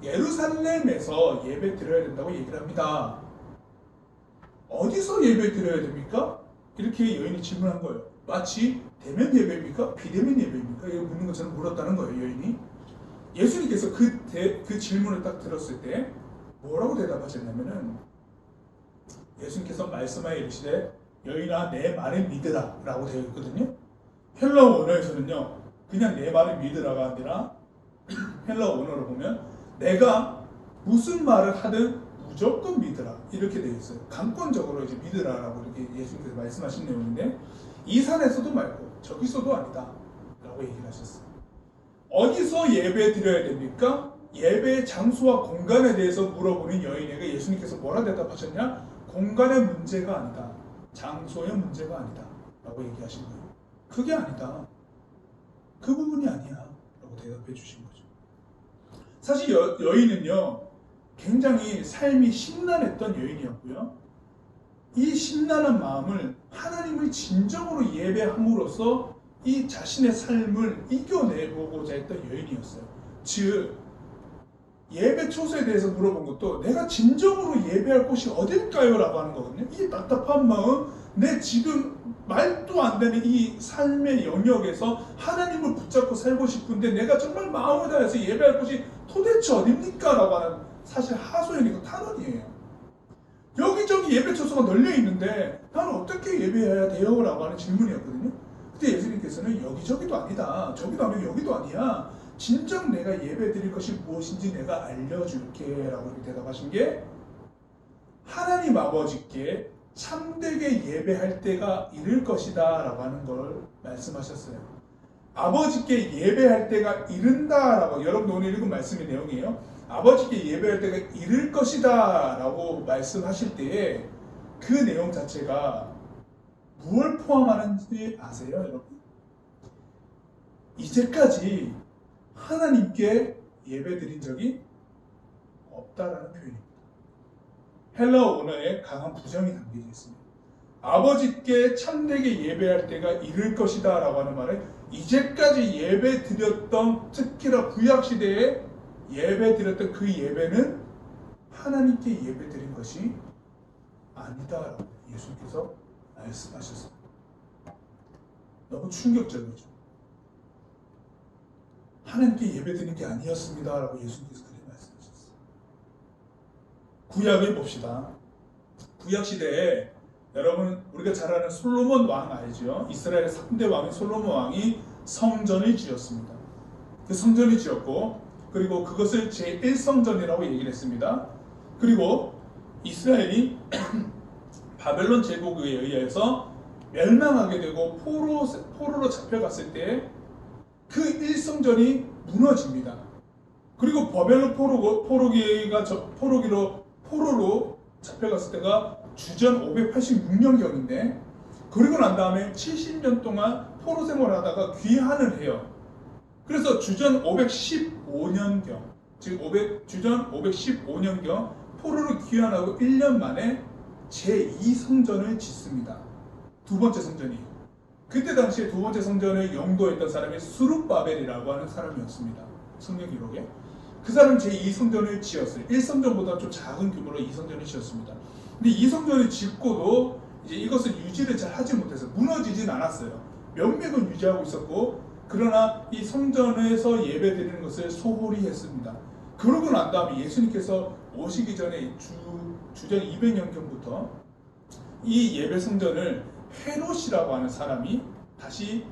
예루살렘에서 예배 드려야 된다고 얘기를 합니다. 어디서 예배 드려야 됩니까? 이렇게 여인이 질문한 거예요. 마치 대면 예배입니까? 비대면 예배입니까? 이거 묻는 것처럼 물었다는 거예요, 여인이. 예수님께서 그 질문을 딱 들었을 때 뭐라고 대답하셨냐면은 예수님께서 말씀하여 이르시되 여인아 내 말을 믿으라 라고 되어 있거든요. 헬라어 원어에서는요 그냥 내 말을 믿으라가 아니라 헬라어 원어로 보면 내가 무슨 말을 하든 무조건 믿으라 이렇게 되어 있어요. 강권적으로 이제 믿으라라고 이렇게 예수님께서 말씀하신 내용인데 이 산에서도 말고 저기서도 아니다 라고 얘기를 하셨어요. 어디서 예배 드려야 됩니까? 예배 장소와 공간에 대해서 물어보는 여인에게 예수님께서 뭐라 대답하셨냐? 공간의 문제가 아니다. 장소의 문제가 아니다. 라고 얘기하신 거예요. 그게 아니다. 그 부분이 아니야. 라고 대답해 주신 거죠. 사실 여인은요, 굉장히 삶이 심란했던 여인이었고요. 이 심란한 마음을 하나님을 진정으로 예배함으로써 이 자신의 삶을 이겨내보고자 했던 여인이었어요. 즉, 예배 초소에 대해서 물어본 것도 내가 진정으로 예배할 곳이 어딜까요? 라고 하는 거거든요. 이 답답한 마음, 내 지금 말도 안 되는 이 삶의 영역에서 하나님을 붙잡고 살고 싶은데 내가 정말 마음을 다해서 예배할 곳이 도대체 어딥니까? 라고 하는 사실 하소연이고 탄원이에요. 여기저기 예배 초소가 널려 있는데 나는 어떻게 예배해야 돼요? 라고 하는 질문이었거든요. 근데 예수님께서는 여기저기도 아니다. 저기도 아니고 여기도 아니야. 진정 내가 예배 드릴 것이 무엇인지 내가 알려줄게 라고 이렇게 대답하신 게 하나님 아버지께 참되게 예배할 때가 이를 것이다 라고 하는 걸 말씀하셨어요. 아버지께 예배할 때가 이른다 라고 여러분 오늘 읽은 말씀의 내용이에요. 아버지께 예배할 때가 이를 것이다 라고 말씀하실 때에 그 내용 자체가 무엇을 포함하는지 아세요 여러분? 이제까지 하나님께 예배드린 적이 없다라는 표현입니다. 헬라어 원어에 강한 부정이 담겨져 있습니다. 아버지께 참되게 예배할 때가 이를 것이다 라고 하는 말은 이제까지 예배드렸던 특히나 구약시대에 예배드렸던 그 예배는 하나님께 예배드린 것이 아니다 라고 예수님께서 말씀하셨습니다. 너무 충격적이죠. 하나님께 예배드리는 게 아니었습니다 라고 예수님께서 그렇게 말씀하셨어요. 구약을 봅시다. 구약시대에 여러분 우리가 잘 아는 솔로몬 왕 알죠? 이스라엘의 3대 왕인 솔로몬 왕이 성전을 지었습니다. 그 성전을 지었고 그리고 그것을 제1성전이라고 얘기를 했습니다. 그리고 이스라엘이 바벨론 제국에 의해서 멸망하게 되고 포로로 잡혀갔을 때 그 1성전이 무너집니다. 그리고 바벨론 포로로 잡혀갔을 때가 주전 586년경인데 그리고 난 다음에 70년 동안 포로 생활하다가 귀환을 해요. 그래서 주전 515년경 즉 주전 515년경 포로로 귀환하고 1년 만에 제2성전을 짓습니다. 두 번째 성전이에요. 그때 당시에 두 번째 성전을 영도했던 사람이 수룹바벨이라고 하는 사람이었습니다. 성경 기록에. 그 사람 제2성전을 지었어요. 1성전보다 좀 작은 규모로 2성전을 지었습니다. 근데 2성전을 짓고도 이제 이것을 유지를 잘 하지 못해서 무너지진 않았어요. 명맥은 유지하고 있었고 그러나 이 성전에서 예배드리는 것을 소홀히 했습니다. 그러고 난 다음에 예수님께서 오시기 전에 주전 200년경부터 이 예배 성전을 헤롯이라고 하는 사람이 다시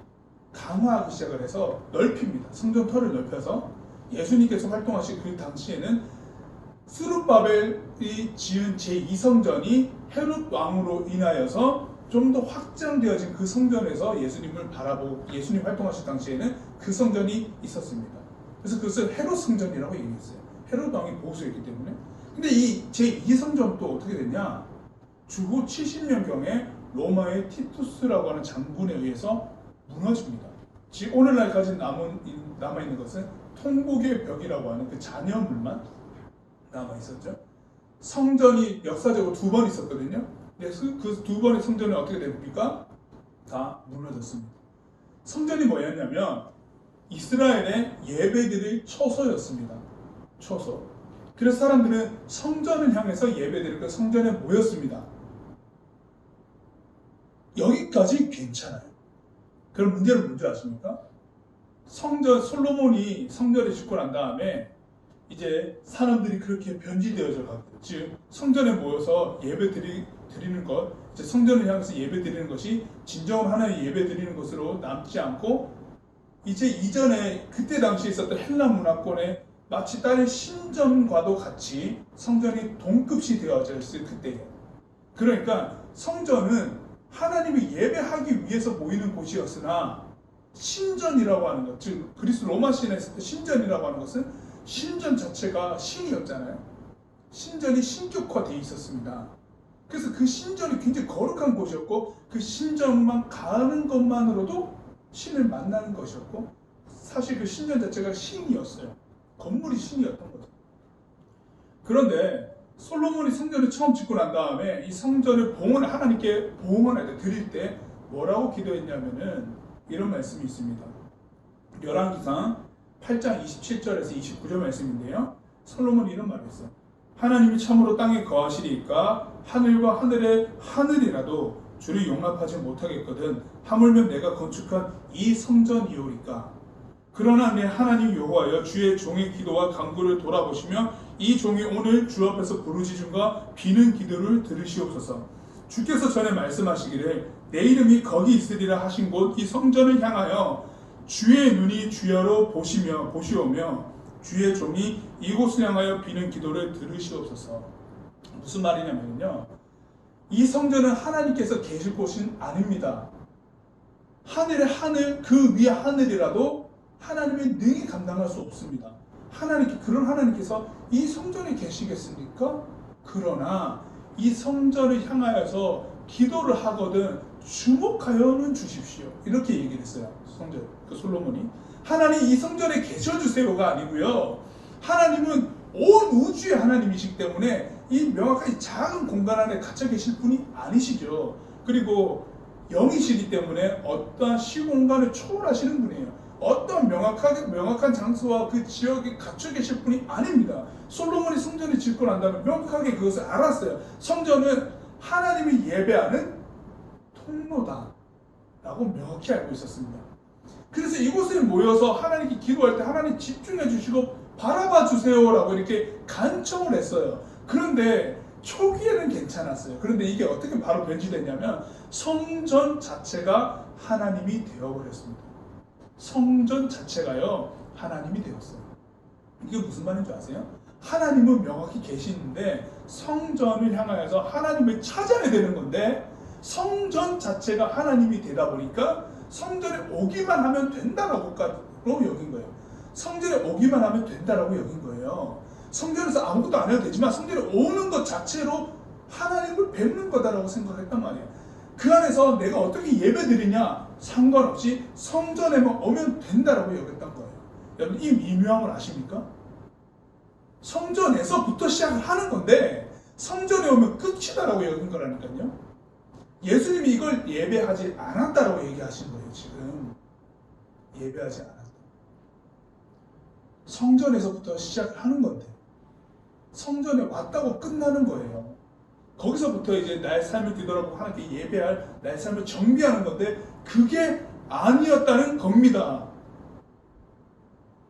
강화하기 시작을 해서 넓힙니다. 성전터를 넓혀서 예수님께서 활동하신 그 당시에는 스룹바벨이 지은 제2성전이 헤롯 왕으로 인하여서 좀 더 확장되어진 그 성전에서 예수님을 바라보고 예수님 활동하실 당시에는 그 성전이 있었습니다. 그래서 그것을 헤롯 성전이라고 얘기했어요. 헤롯 왕이 보수했기 때문에. 근데 이 제2성전 또 어떻게 됐냐? 주후 70년경에 로마의 티투스라고 하는 장군에 의해서 무너집니다. 즉 오늘날까지 남아있는 것은 통곡의 벽이라고 하는 그 잔여물만 남아있었죠. 성전이 역사적으로 두 번 있었거든요. 그 두 번의 성전은 어떻게 됩니까? 다 무너졌습니다. 성전이 뭐였냐면 이스라엘의 예배드릴 처소였습니다. 처소. 그래서 사람들은 성전을 향해서 예배드릴 그 성전에 모였습니다. 여기까지 괜찮아요. 그럼 문제는 뭔지 아십니까? 솔로몬이 성전을 짓고 난 다음에 이제 사람들이 그렇게 변질되어져 가고, 즉 성전에 모여서 예배 드리는 것, 이제 성전을 향해서 예배 드리는 것이 진정한 하나님 예배 드리는 것으로 남지 않고, 이제 이전에 그때 당시에 있었던 헬라 문화권에 마치 다른 신전과도 같이 성전이 동급시 되어져 있을 그때예요. 그러니까 성전은 하나님이 예배하기 위해서 모이는 곳이었으나, 신전이라고 하는 것, 즉 그리스 로마 신에 있을 때 신전이라고 하는 것은 신전 자체가 신이었잖아요. 신전이 신격화되어 있었습니다. 그래서 그 신전이 굉장히 거룩한 곳이었고, 그 신전만 가는 것만으로도 신을 만나는 것이었고, 사실 그 신전 자체가 신이었어요. 건물이 신이었던 거죠. 그런데 솔로몬이 성전을 처음 짓고 난 다음에 이 성전을 하나님께 봉헌할 때, 드릴 때 뭐라고 기도했냐면은 이런 말씀이 있습니다. 열왕기상 8장 27절에서 29절 말씀인데요. 솔로몬이 이런 말을 했어요. 하나님이 참으로 땅에 거하시리까 하늘과 하늘의 하늘이라도 주를 용납하지 못하겠거든 하물며 내가 건축한 이 성전이오리까. 그러나 내 하나님 여호와여, 주의 종의 기도와 간구를 돌아보시며 이 종이 오늘 주 앞에서 부르짖음과 비는 기도를 들으시옵소서. 주께서 전에 말씀하시기를 내 이름이 거기 있으리라 하신 곳 이 성전을 향하여 주의 눈이 주야로 보시오며 주의 종이 이곳을 향하여 비는 기도를 들으시옵소서. 무슨 말이냐면요, 이 성전은 하나님께서 계실 곳은 아닙니다. 하늘의 하늘, 그 위에 하늘이라도 하나님의 능히 감당할 수 없습니다. 그런 하나님께서 이 성전에 계시겠습니까? 그러나 이 성전을 향하여서 기도를 하거든 주목하여는 주십시오. 이렇게 얘기를 했어요. 그 솔로몬이. 하나님 이 성전에 계셔주세요가 아니고요. 하나님은 온 우주의 하나님이시기 때문에 이 명확한 작은 공간 안에 갇혀 계실 분이 아니시죠. 그리고 영이시기 때문에 어떠한 시공간을 초월하시는 분이에요. 어떤 명확한 장소와 그 지역에 갇혀 계실 분이 아닙니다. 솔로몬이 성전을 짓고 난 다음에 명확하게 그것을 알았어요. 성전은 하나님이 예배하는 통로다 라고 명확히 알고 있었습니다. 그래서 이곳에 모여서 하나님께 기도할 때 하나님 집중해 주시고 바라봐 주세요 라고 이렇게 간청을 했어요. 그런데 초기에는 괜찮았어요. 그런데 이게 어떻게 바로 변질됐냐면 성전 자체가 하나님이 되어버렸습니다. 성전 자체가요 하나님이 되었어요. 이게 무슨 말인 줄 아세요? 하나님은 명확히 계시는데 성전을 향하여서 하나님을 찾아야 되는 건데, 성전 자체가 하나님이 되다 보니까 성전에 오기만 하면 된다라고 여긴 거예요. 성전에 오기만 하면 된다라고 여긴 거예요. 성전에서 아무것도 안 해도 되지만 성전에 오는 것 자체로 하나님을 뵙는 거다라고 생각했단 말이에요. 그 안에서 내가 어떻게 예배드리냐 상관없이 성전에만 오면 된다라고 여겼던 거예요. 여러분 이 미묘함을 아십니까? 성전에서부터 시작을 하는 건데 성전에 오면 끝이다라고 여긴 거라니까요. 예수님이 이걸 예배하지 않았다라고 얘기하신 거예요. 지금 예배하지 않았다. 성전에서부터 시작을 하는 건데 성전에 왔다고 끝나는 거예요. 거기서부터 이제 나의 삶을 뒤돌아보고 하나님께 예배할 나의 삶을 정비하는 건데 그게 아니었다는 겁니다.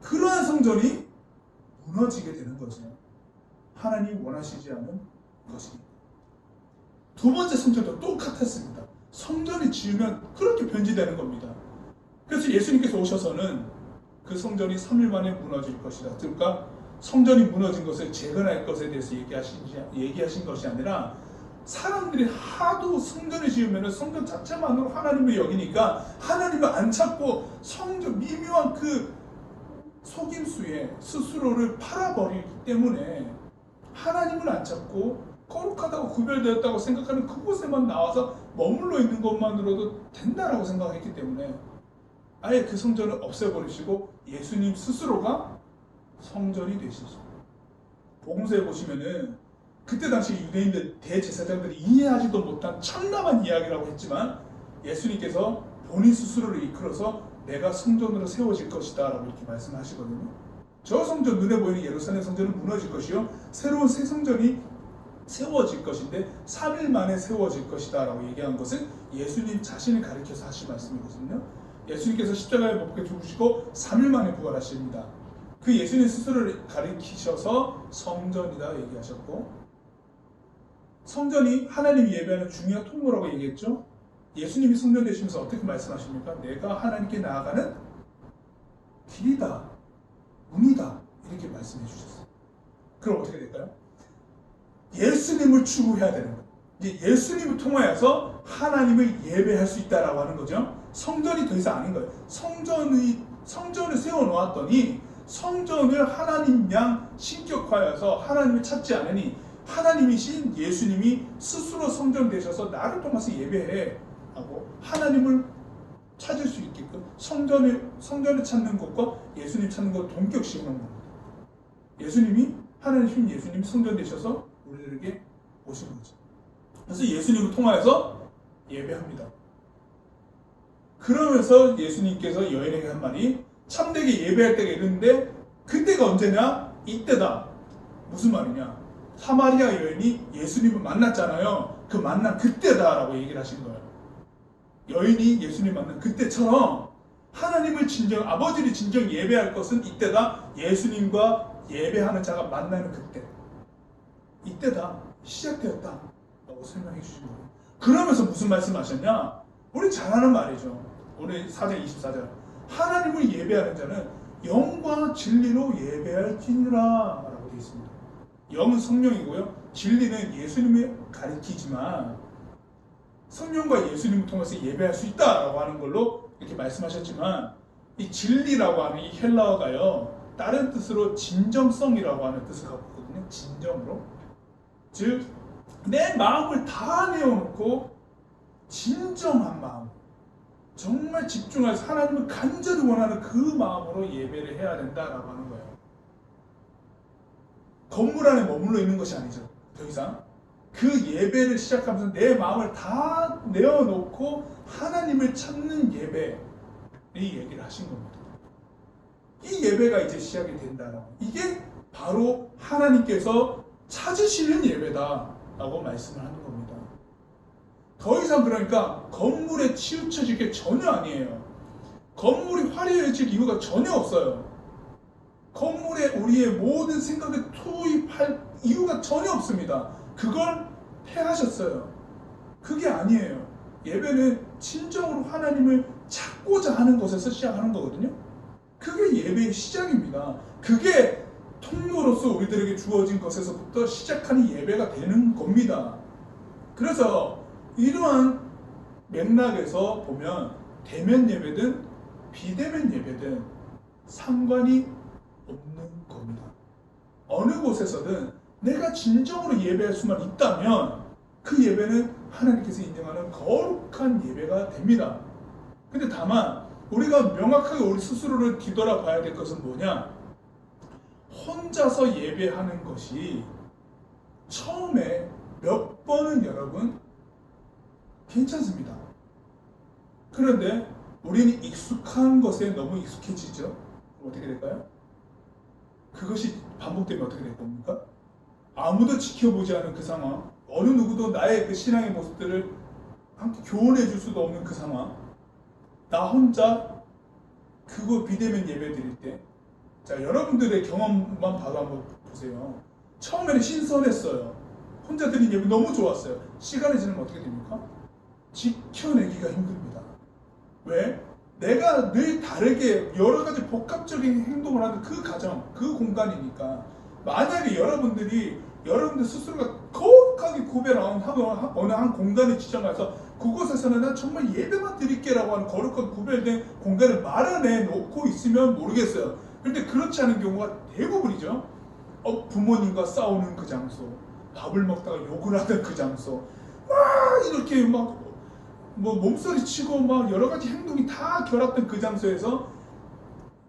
그러한 성전이 무너지게 되는 거죠. 하나님이 원하시지 않은 것입니다. 두 번째 성전도 똑같았습니다. 성전이 지으면 그렇게 변질되는 겁니다. 그래서 예수님께서 오셔서는 그 성전이 3일 만에 무너질 것이다. 그러니까 성전이 무너진 것을 재건할 것에 대해서 얘기하신 것이 아니라 사람들이 하도 성전을 지으면 성전 자체만으로 하나님을 여기니까 하나님을 안 찾고 성전 미묘한 그 속임수에 스스로를 팔아버리기 때문에 하나님을 안 찾고 거룩하다고 구별되었다고 생각하는 그곳에만 나와서 머물러 있는 것만으로도 된다라고 생각했기 때문에 아예 그 성전을 없애버리시고 예수님 스스로가 성전이 되시죠. 복음서에 보시면은 그때 당시 유대인들 대제사장들이 이해하지도 못한 참담한 이야기라고 했지만 예수님께서 본인 스스로를 이끌어서 내가 성전으로 세워질 것이다 라고 이렇게 말씀하시거든요. 저 성전 눈에 보이는 예루살렘 성전은 무너질 것이요 새로운 새 성전이 세워질 것인데 3일 만에 세워질 것이다 라고 얘기한 것은 예수님 자신을 가리켜서 하신 말씀이거든요. 예수님께서 십자가에 못 박혀 죽으시고 3일 만에 부활하십니다. 그 예수님 스스로를 가리키셔서 성전이다 얘기하셨고, 성전이 하나님이 예배하는 중요한 통로라고 얘기했죠. 예수님이 성전 되시면서 어떻게 말씀하십니까? 내가 하나님께 나아가는 길이다, 문이다, 이렇게 말씀해 주셨어요. 그럼 어떻게 될까요? 예수님을 추구해야 되는 거예요. 이제 예수님을 통하여서 하나님을 예배할 수 있다라고 하는 거죠. 성전이 더 이상 아닌 거예요. 성전을 세워놓았더니 성전을 하나님 양 신격화해서 하나님을 찾지 않으니 하나님이신 예수님이 스스로 성전 되셔서 나를 통해서 예배해 하고 하나님을 찾을 수 있게끔 성전을 찾는 것과 예수님 찾는 것 동격시키는 겁니다. 하나님이신 예수님이 성전 되셔서 우리들에게 오신 거죠. 그래서 예수님을 통하여서 예배합니다. 그러면서 예수님께서 여인에게 한 말이, 참되게 예배할 때가 이르는데 그때가 언제냐? 이때다. 무슨 말이냐? 사마리아 여인이 예수님을 만났잖아요. 그 만난 그때다라고 얘기를 하신 거예요. 여인이 예수님 만난 그때처럼 하나님을 진정, 아버지를 진정 예배할 것은 이때다. 예수님과 예배하는 자가 만나는 그때, 이때다, 시작되었다 라고 설명해 주신 거예요. 그러면서 무슨 말씀하셨냐? 우리 잘 아는 말이죠. 우리 4장 24절, 하나님을 예배하는 자는 영과 진리로 예배할지니라 라고 되어 있습니다. 영은 성령이고요, 진리는 예수님을 가리키지만 성령과 예수님을 통해서 예배할 수 있다라고 하는 걸로 이렇게 말씀하셨지만, 이 진리라고 하는 이 헬라어가요, 다른 뜻으로 진정성이라고 하는 뜻을 갖고 있거든요. 진정으로, 즉 내 마음을 다 내어놓고 진정한 마음, 정말 집중해서 하나님을 간절히 원하는 그 마음으로 예배를 해야 된다라고 하는 거예요. 건물 안에 머물러 있는 것이 아니죠. 더 이상 그 예배를 시작하면서 내 마음을 다 내어놓고 하나님을 찾는 예배, 이 얘기를 하신 겁니다. 이 예배가 이제 시작이 된다라고, 이게 바로 하나님께서 찾으시는 예배다라고 말씀을 하는 겁니다. 더 이상 그러니까 건물에 치우쳐질 게 전혀 아니에요. 건물이 화려해질 이유가 전혀 없어요. 건물에 우리의 모든 생각을 투입할 이유가 전혀 없습니다. 그걸 폐하셨어요. 그게 아니에요. 예배는 진정으로 하나님을 찾고자 하는 것에서 시작하는 거거든요. 그게 예배의 시작입니다. 그게 통로로서 우리들에게 주어진 것에서부터 시작하는 예배가 되는 겁니다. 그래서 이러한 맥락에서 보면 대면 예배든 비대면 예배든 상관이 없는 겁니다. 어느 곳에서든 내가 진정으로 예배할 수만 있다면 그 예배는 하나님께서 인정하는 거룩한 예배가 됩니다. 근데 다만 우리가 명확하게 우리 스스로를 뒤돌아봐야 될 것은 뭐냐? 혼자서 예배하는 것이 처음에 몇 번은 여러분 괜찮습니다. 그런데 우리는 익숙한 것에 너무 익숙해지죠. 어떻게 될까요? 그것이 반복되면 어떻게 될 겁니까? 아무도 지켜보지 않은 그 상황, 어느 누구도 나의 그 신앙의 모습들을 함께 교훈해 줄 수도 없는 그 상황, 나 혼자 그거 비대면 예배 드릴 때, 자, 여러분들의 경험만 봐도 한번 보세요. 처음에는 신선했어요. 혼자 드린 예배 너무 좋았어요. 시간이 지나면 어떻게 됩니까? 지켜내기가 힘듭니다. 왜? 내가 늘 다르게 여러 가지 복합적인 행동을 하는 그 가정, 그 공간이니까, 만약에 여러분들 스스로가 거룩하게 구별하고 어느 한 공간에 지정해서 그곳에서는 난 정말 예배만 드릴게라고 하는 거룩한 구별된 공간을 마련해 놓고 있으면 모르겠어요. 그런데 그렇지 않은 경우가 대부분이죠. 부모님과 싸우는 그 장소, 밥을 먹다가 욕을 하던 그 장소, 막 이렇게 막 몸소리 치고 막 여러 가지 행동이 다 결합된 그 장소에서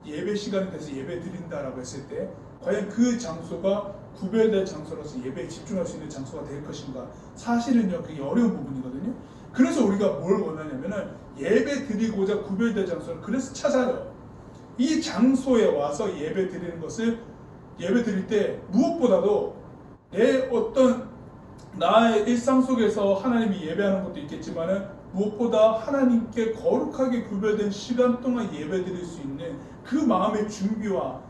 예배 시간이 돼서 예배 드린다라고 했을 때 과연 그 장소가 구별된 장소로서 예배에 집중할 수 있는 장소가 될 것인가? 사실은요, 그게 어려운 부분이거든요. 그래서 우리가 뭘 원하냐면은 예배 드리고자 구별된 장소를 그래서 찾아요. 이 장소에 와서 예배 드리는 것을, 예배 드릴 때 무엇보다도 내 어떤 나의 일상 속에서 하나님이 예배하는 것도 있겠지만은 무엇보다 하나님께 거룩하게 구별된 시간 동안 예배 드릴 수 있는 그 마음의 준비와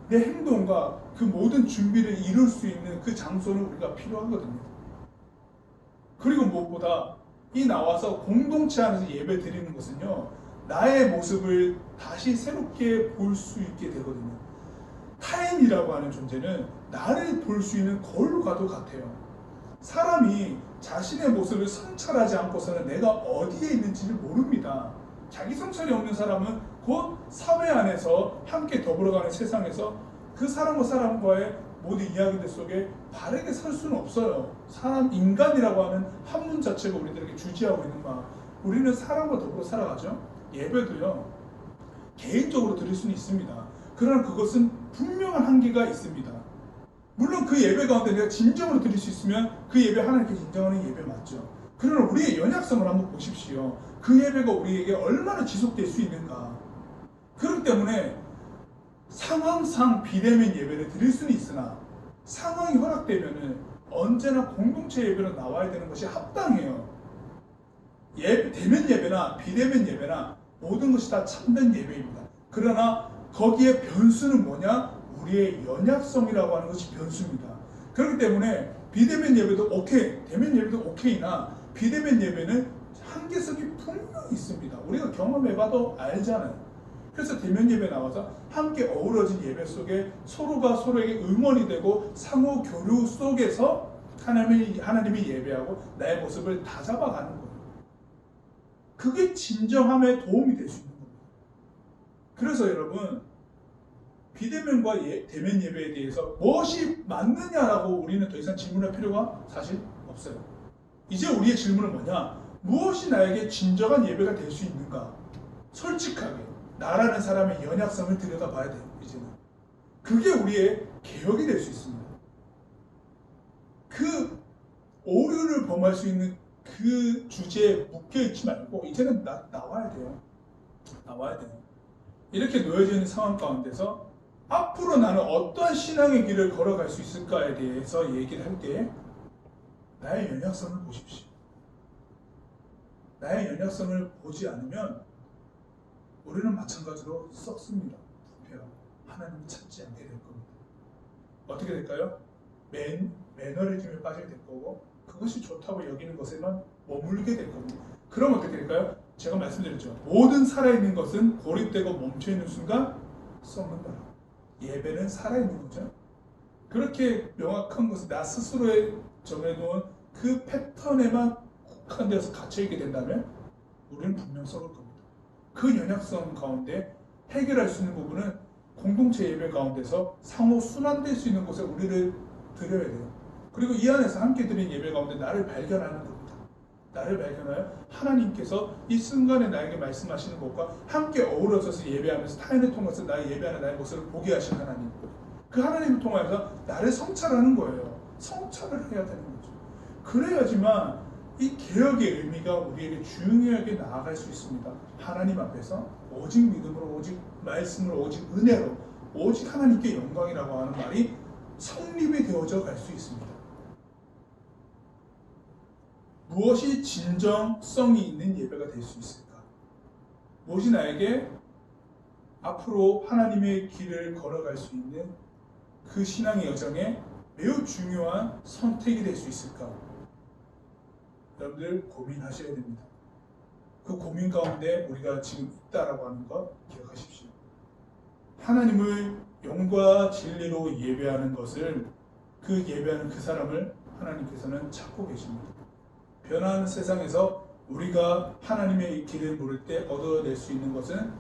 내 행동과 그 모든 준비를 이룰 수 있는 그 장소는 우리가 필요하거든요. 그리고 무엇보다 이 나와서 공동체 안에서 예배 드리는 것은요, 나의 모습을 다시 새롭게 볼 수 있게 되거든요. 타인이라고 하는 존재는 나를 볼 수 있는 거울과도 같아요. 사람이 자신의 모습을 성찰하지 않고서는 내가 어디에 있는지를 모릅니다. 자기 성찰이 없는 사람은 곧 사회 안에서 함께 더불어가는 세상에서 그 사람과 사람과의 모든 이야기들 속에 바르게 살 수는 없어요. 사람, 인간이라고 하는 한문 자체가 우리들에게 주지하고 있는 바, 우리는 사람과 더불어 살아가죠. 예배도요, 개인적으로 드릴 수는 있습니다. 그러나 그것은 분명한 한계가 있습니다. 물론 그 예배 가운데 내가 진정으로 드릴 수 있으면 그 예배 하나님께서 인정하는 예배 맞죠. 그러나 우리의 연약성을 한번 보십시오. 그 예배가 우리에게 얼마나 지속될 수 있는가. 그렇기 때문에 상황상 비대면 예배를 드릴 수는 있으나 상황이 허락되면은 언제나 공동체 예배로 나와야 되는 것이 합당해요. 대면 예배나 비대면 예배나 모든 것이 다 참된 예배입니다. 그러나 거기에 변수는 뭐냐? 우리의 연약성이라고 하는 것이 변수입니다. 그렇기 때문에 비대면 예배도 오케이, 대면 예배도 오케이나 비대면 예배는 한계성이 분명히 있습니다. 우리가 경험해봐도 알잖아요. 그래서 대면 예배 나와서 함께 어우러진 예배 속에 서로가 서로에게 응원이 되고 상호 교류 속에서 하나님이 예배하고 나의 모습을 다잡아가는 거예요. 그게 진정함에 도움이 될 수 있는 겁니다. 그래서 여러분, 비대면과 대면 예배에 대해서 무엇이 맞느냐라고 우리는 더 이상 질문할 필요가 사실 없어요. 이제 우리의 질문은 뭐냐? 무엇이 나에게 진정한 예배가 될 수 있는가? 솔직하게 나라는 사람의 연약성을 들여다봐야 돼요. 이제는 그게 우리의 개혁이 될 수 있습니다. 그 오류를 범할 수 있는 그 주제에 묶여있지 말고 이제는 나와야 돼요. 나와야 돼요. 이렇게 놓여져 있는 상황 가운데서 앞으로 나는 어떠한 신앙의 길을 걸어갈 수 있을까에 대해서 얘기를 할 때 나의 연약성을 보십시오. 나의 연약성을 보지 않으면 우리는 마찬가지로 썩습니다. 부패하고 하나님을 찾지 않게 될 겁니다. 어떻게 될까요? 매너리즘에 빠지게 될 거고 그것이 좋다고 여기는 것에만 머물게 될 겁니다. 그럼 어떻게 될까요? 제가 말씀드렸죠. 모든 살아있는 것은 고립되고 멈춰있는 순간 썩는다. 예배는 살아있는 거죠. 그렇게 명확한 것은 나 스스로에 정해놓은 그 패턴에만 국한되어서 갇혀있게 된다면 우리는 분명 썩을 겁니다. 그 연약성 가운데 해결할 수 있는 부분은 공동체 예배 가운데서 상호 순환될 수 있는 곳에 우리를 드려야 돼요. 그리고 이 안에서 함께 드린 예배 가운데 나를 발견하는 겁니다. 나를 발견하여 하나님께서 이 순간에 나에게 말씀하시는 것과 함께 어우러져서 예배하면서 타인을 통해서 나의 예배하는 나의 모습을 보게 하신 하나님, 그 하나님을 통해서 나를 성찰하는 거예요. 성찰을 해야 되는 거죠. 그래야지만 이 개혁의 의미가 우리에게 중요하게 나아갈 수 있습니다. 하나님 앞에서 오직 믿음으로, 오직 말씀으로, 오직 은혜로, 오직 하나님께 영광이라고 하는 말이 성립이 되어져 갈 수 있습니다. 무엇이 진정성이 있는 예배가 될 수 있을까? 무엇이 나에게 앞으로 하나님의 길을 걸어갈 수 있는 그 신앙의 여정에 매우 중요한 선택이 될 수 있을까? 여러분들 고민하셔야 됩니다. 그 고민 가운데 우리가 지금 있다라고 하는 거 기억하십시오. 하나님을 영과 진리로 예배하는 것을, 그 예배하는 그 사람을 하나님께서는 찾고 계십니다. 변화하는 세상에서 우리가 하나님의 길을 물을 때 얻어낼 수 있는 것은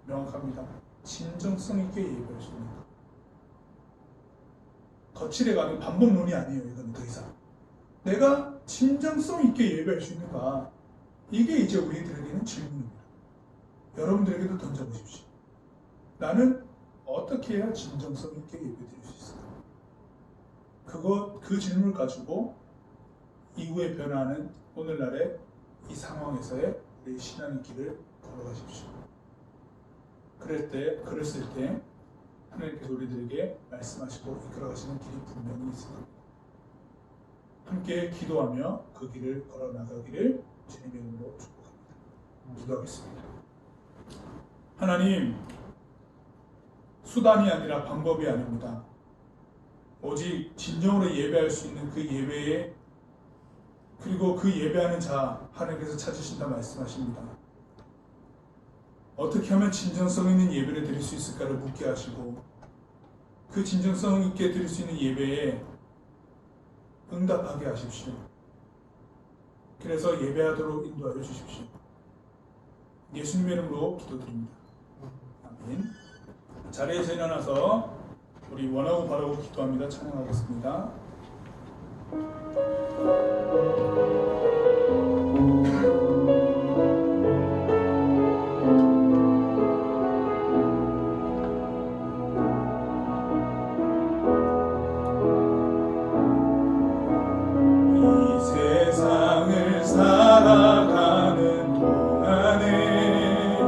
명확합니다. 진정성 있게 예배할 수 있는 것. 거칠에 가는 반복론이 아니에요. 이건 더 이상. 내가 진정성 있게 예배할 수 있는가? 이게 이제 우리들에게는 질문입니다. 여러분들에게도 던져보십시오. 나는 어떻게 해야 진정성 있게 예배드릴 수 있을까? 그 질문을 가지고 이후에 변화하는 오늘날의 이 상황에서의 우리 신앙의 길을 걸어가십시오. 그랬을 때 하나님께서 우리들에게 말씀하시고 이끌어가시는 길이 분명히 있을 겁니다. 함께 기도하며 그 길을 걸어나가기를 주님의 이름으로 축복합니다. 기도하겠습니다. 하나님, 수단이 아니라 방법이 아닙니다. 오직 진정으로 예배할 수 있는 그 예배에, 그리고 그 예배하는 자 하나님께서 찾으신다 말씀하십니다. 어떻게 하면 진정성 있는 예배를 드릴 수 있을까를 묻게 하시고, 그 진정성 있게 드릴 수 있는 예배에 응답하게 하십시오. 그래서 예배하도록 인도하여 주십시오. 예수님의 이름으로 기도드립니다. 아멘. 자리에서 일어나서 우리 원하고 바라고 기도합니다. 찬양하겠습니다. 이 세상을 살아가는 동안에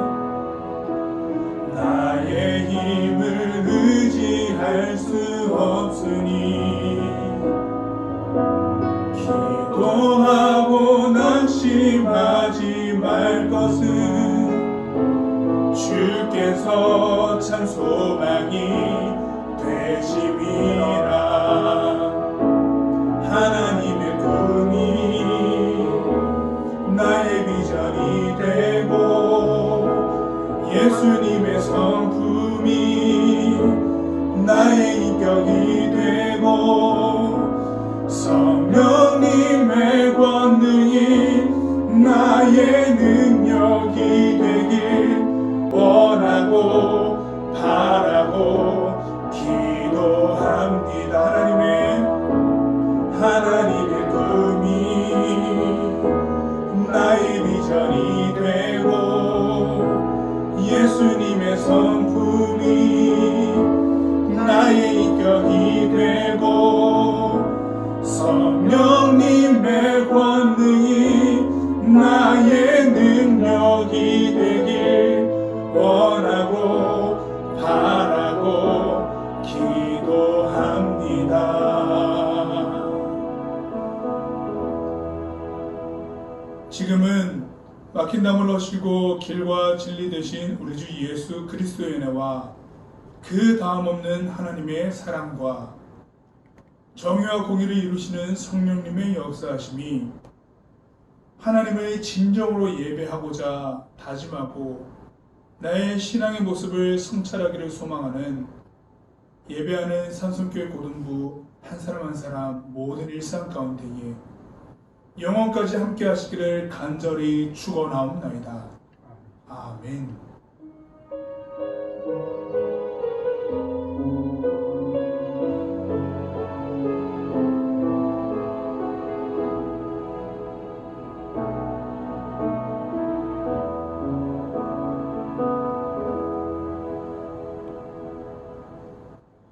나의 힘을 의지할 수 없으니 기도하고 낙심하지 말 것은 주께서 참 소망이 되심이라. 하나님의 꿈이 나의 비전이 되고 예수님의 성품이 나의 인격이 되고 성령님의 권능이 나의 능력이 되길 원하고 바라고 기도합니다. 하나님의 꿈이 나의 비전이 되고 예수님의 성품이 나의 인격이 되고 성령님의 권능이 나의 능력이 되길 원하고 바라고 기도합니다. 지금은 막힌 담을 허시고 길과 진리 되신 우리 주 예수 그리스도의 은혜와 그 다음 없는 하나님의 사랑과 정의와 공의를 이루시는 성령님의 역사하심이 하나님을 진정으로 예배하고자 다짐하고 나의 신앙의 모습을 성찰하기를 소망하는 예배하는 산성교회 고등부 한 사람 한 사람 모든 일상 가운데에 영원까지 함께 하시기를 간절히 축원하옵나이다. 아멘.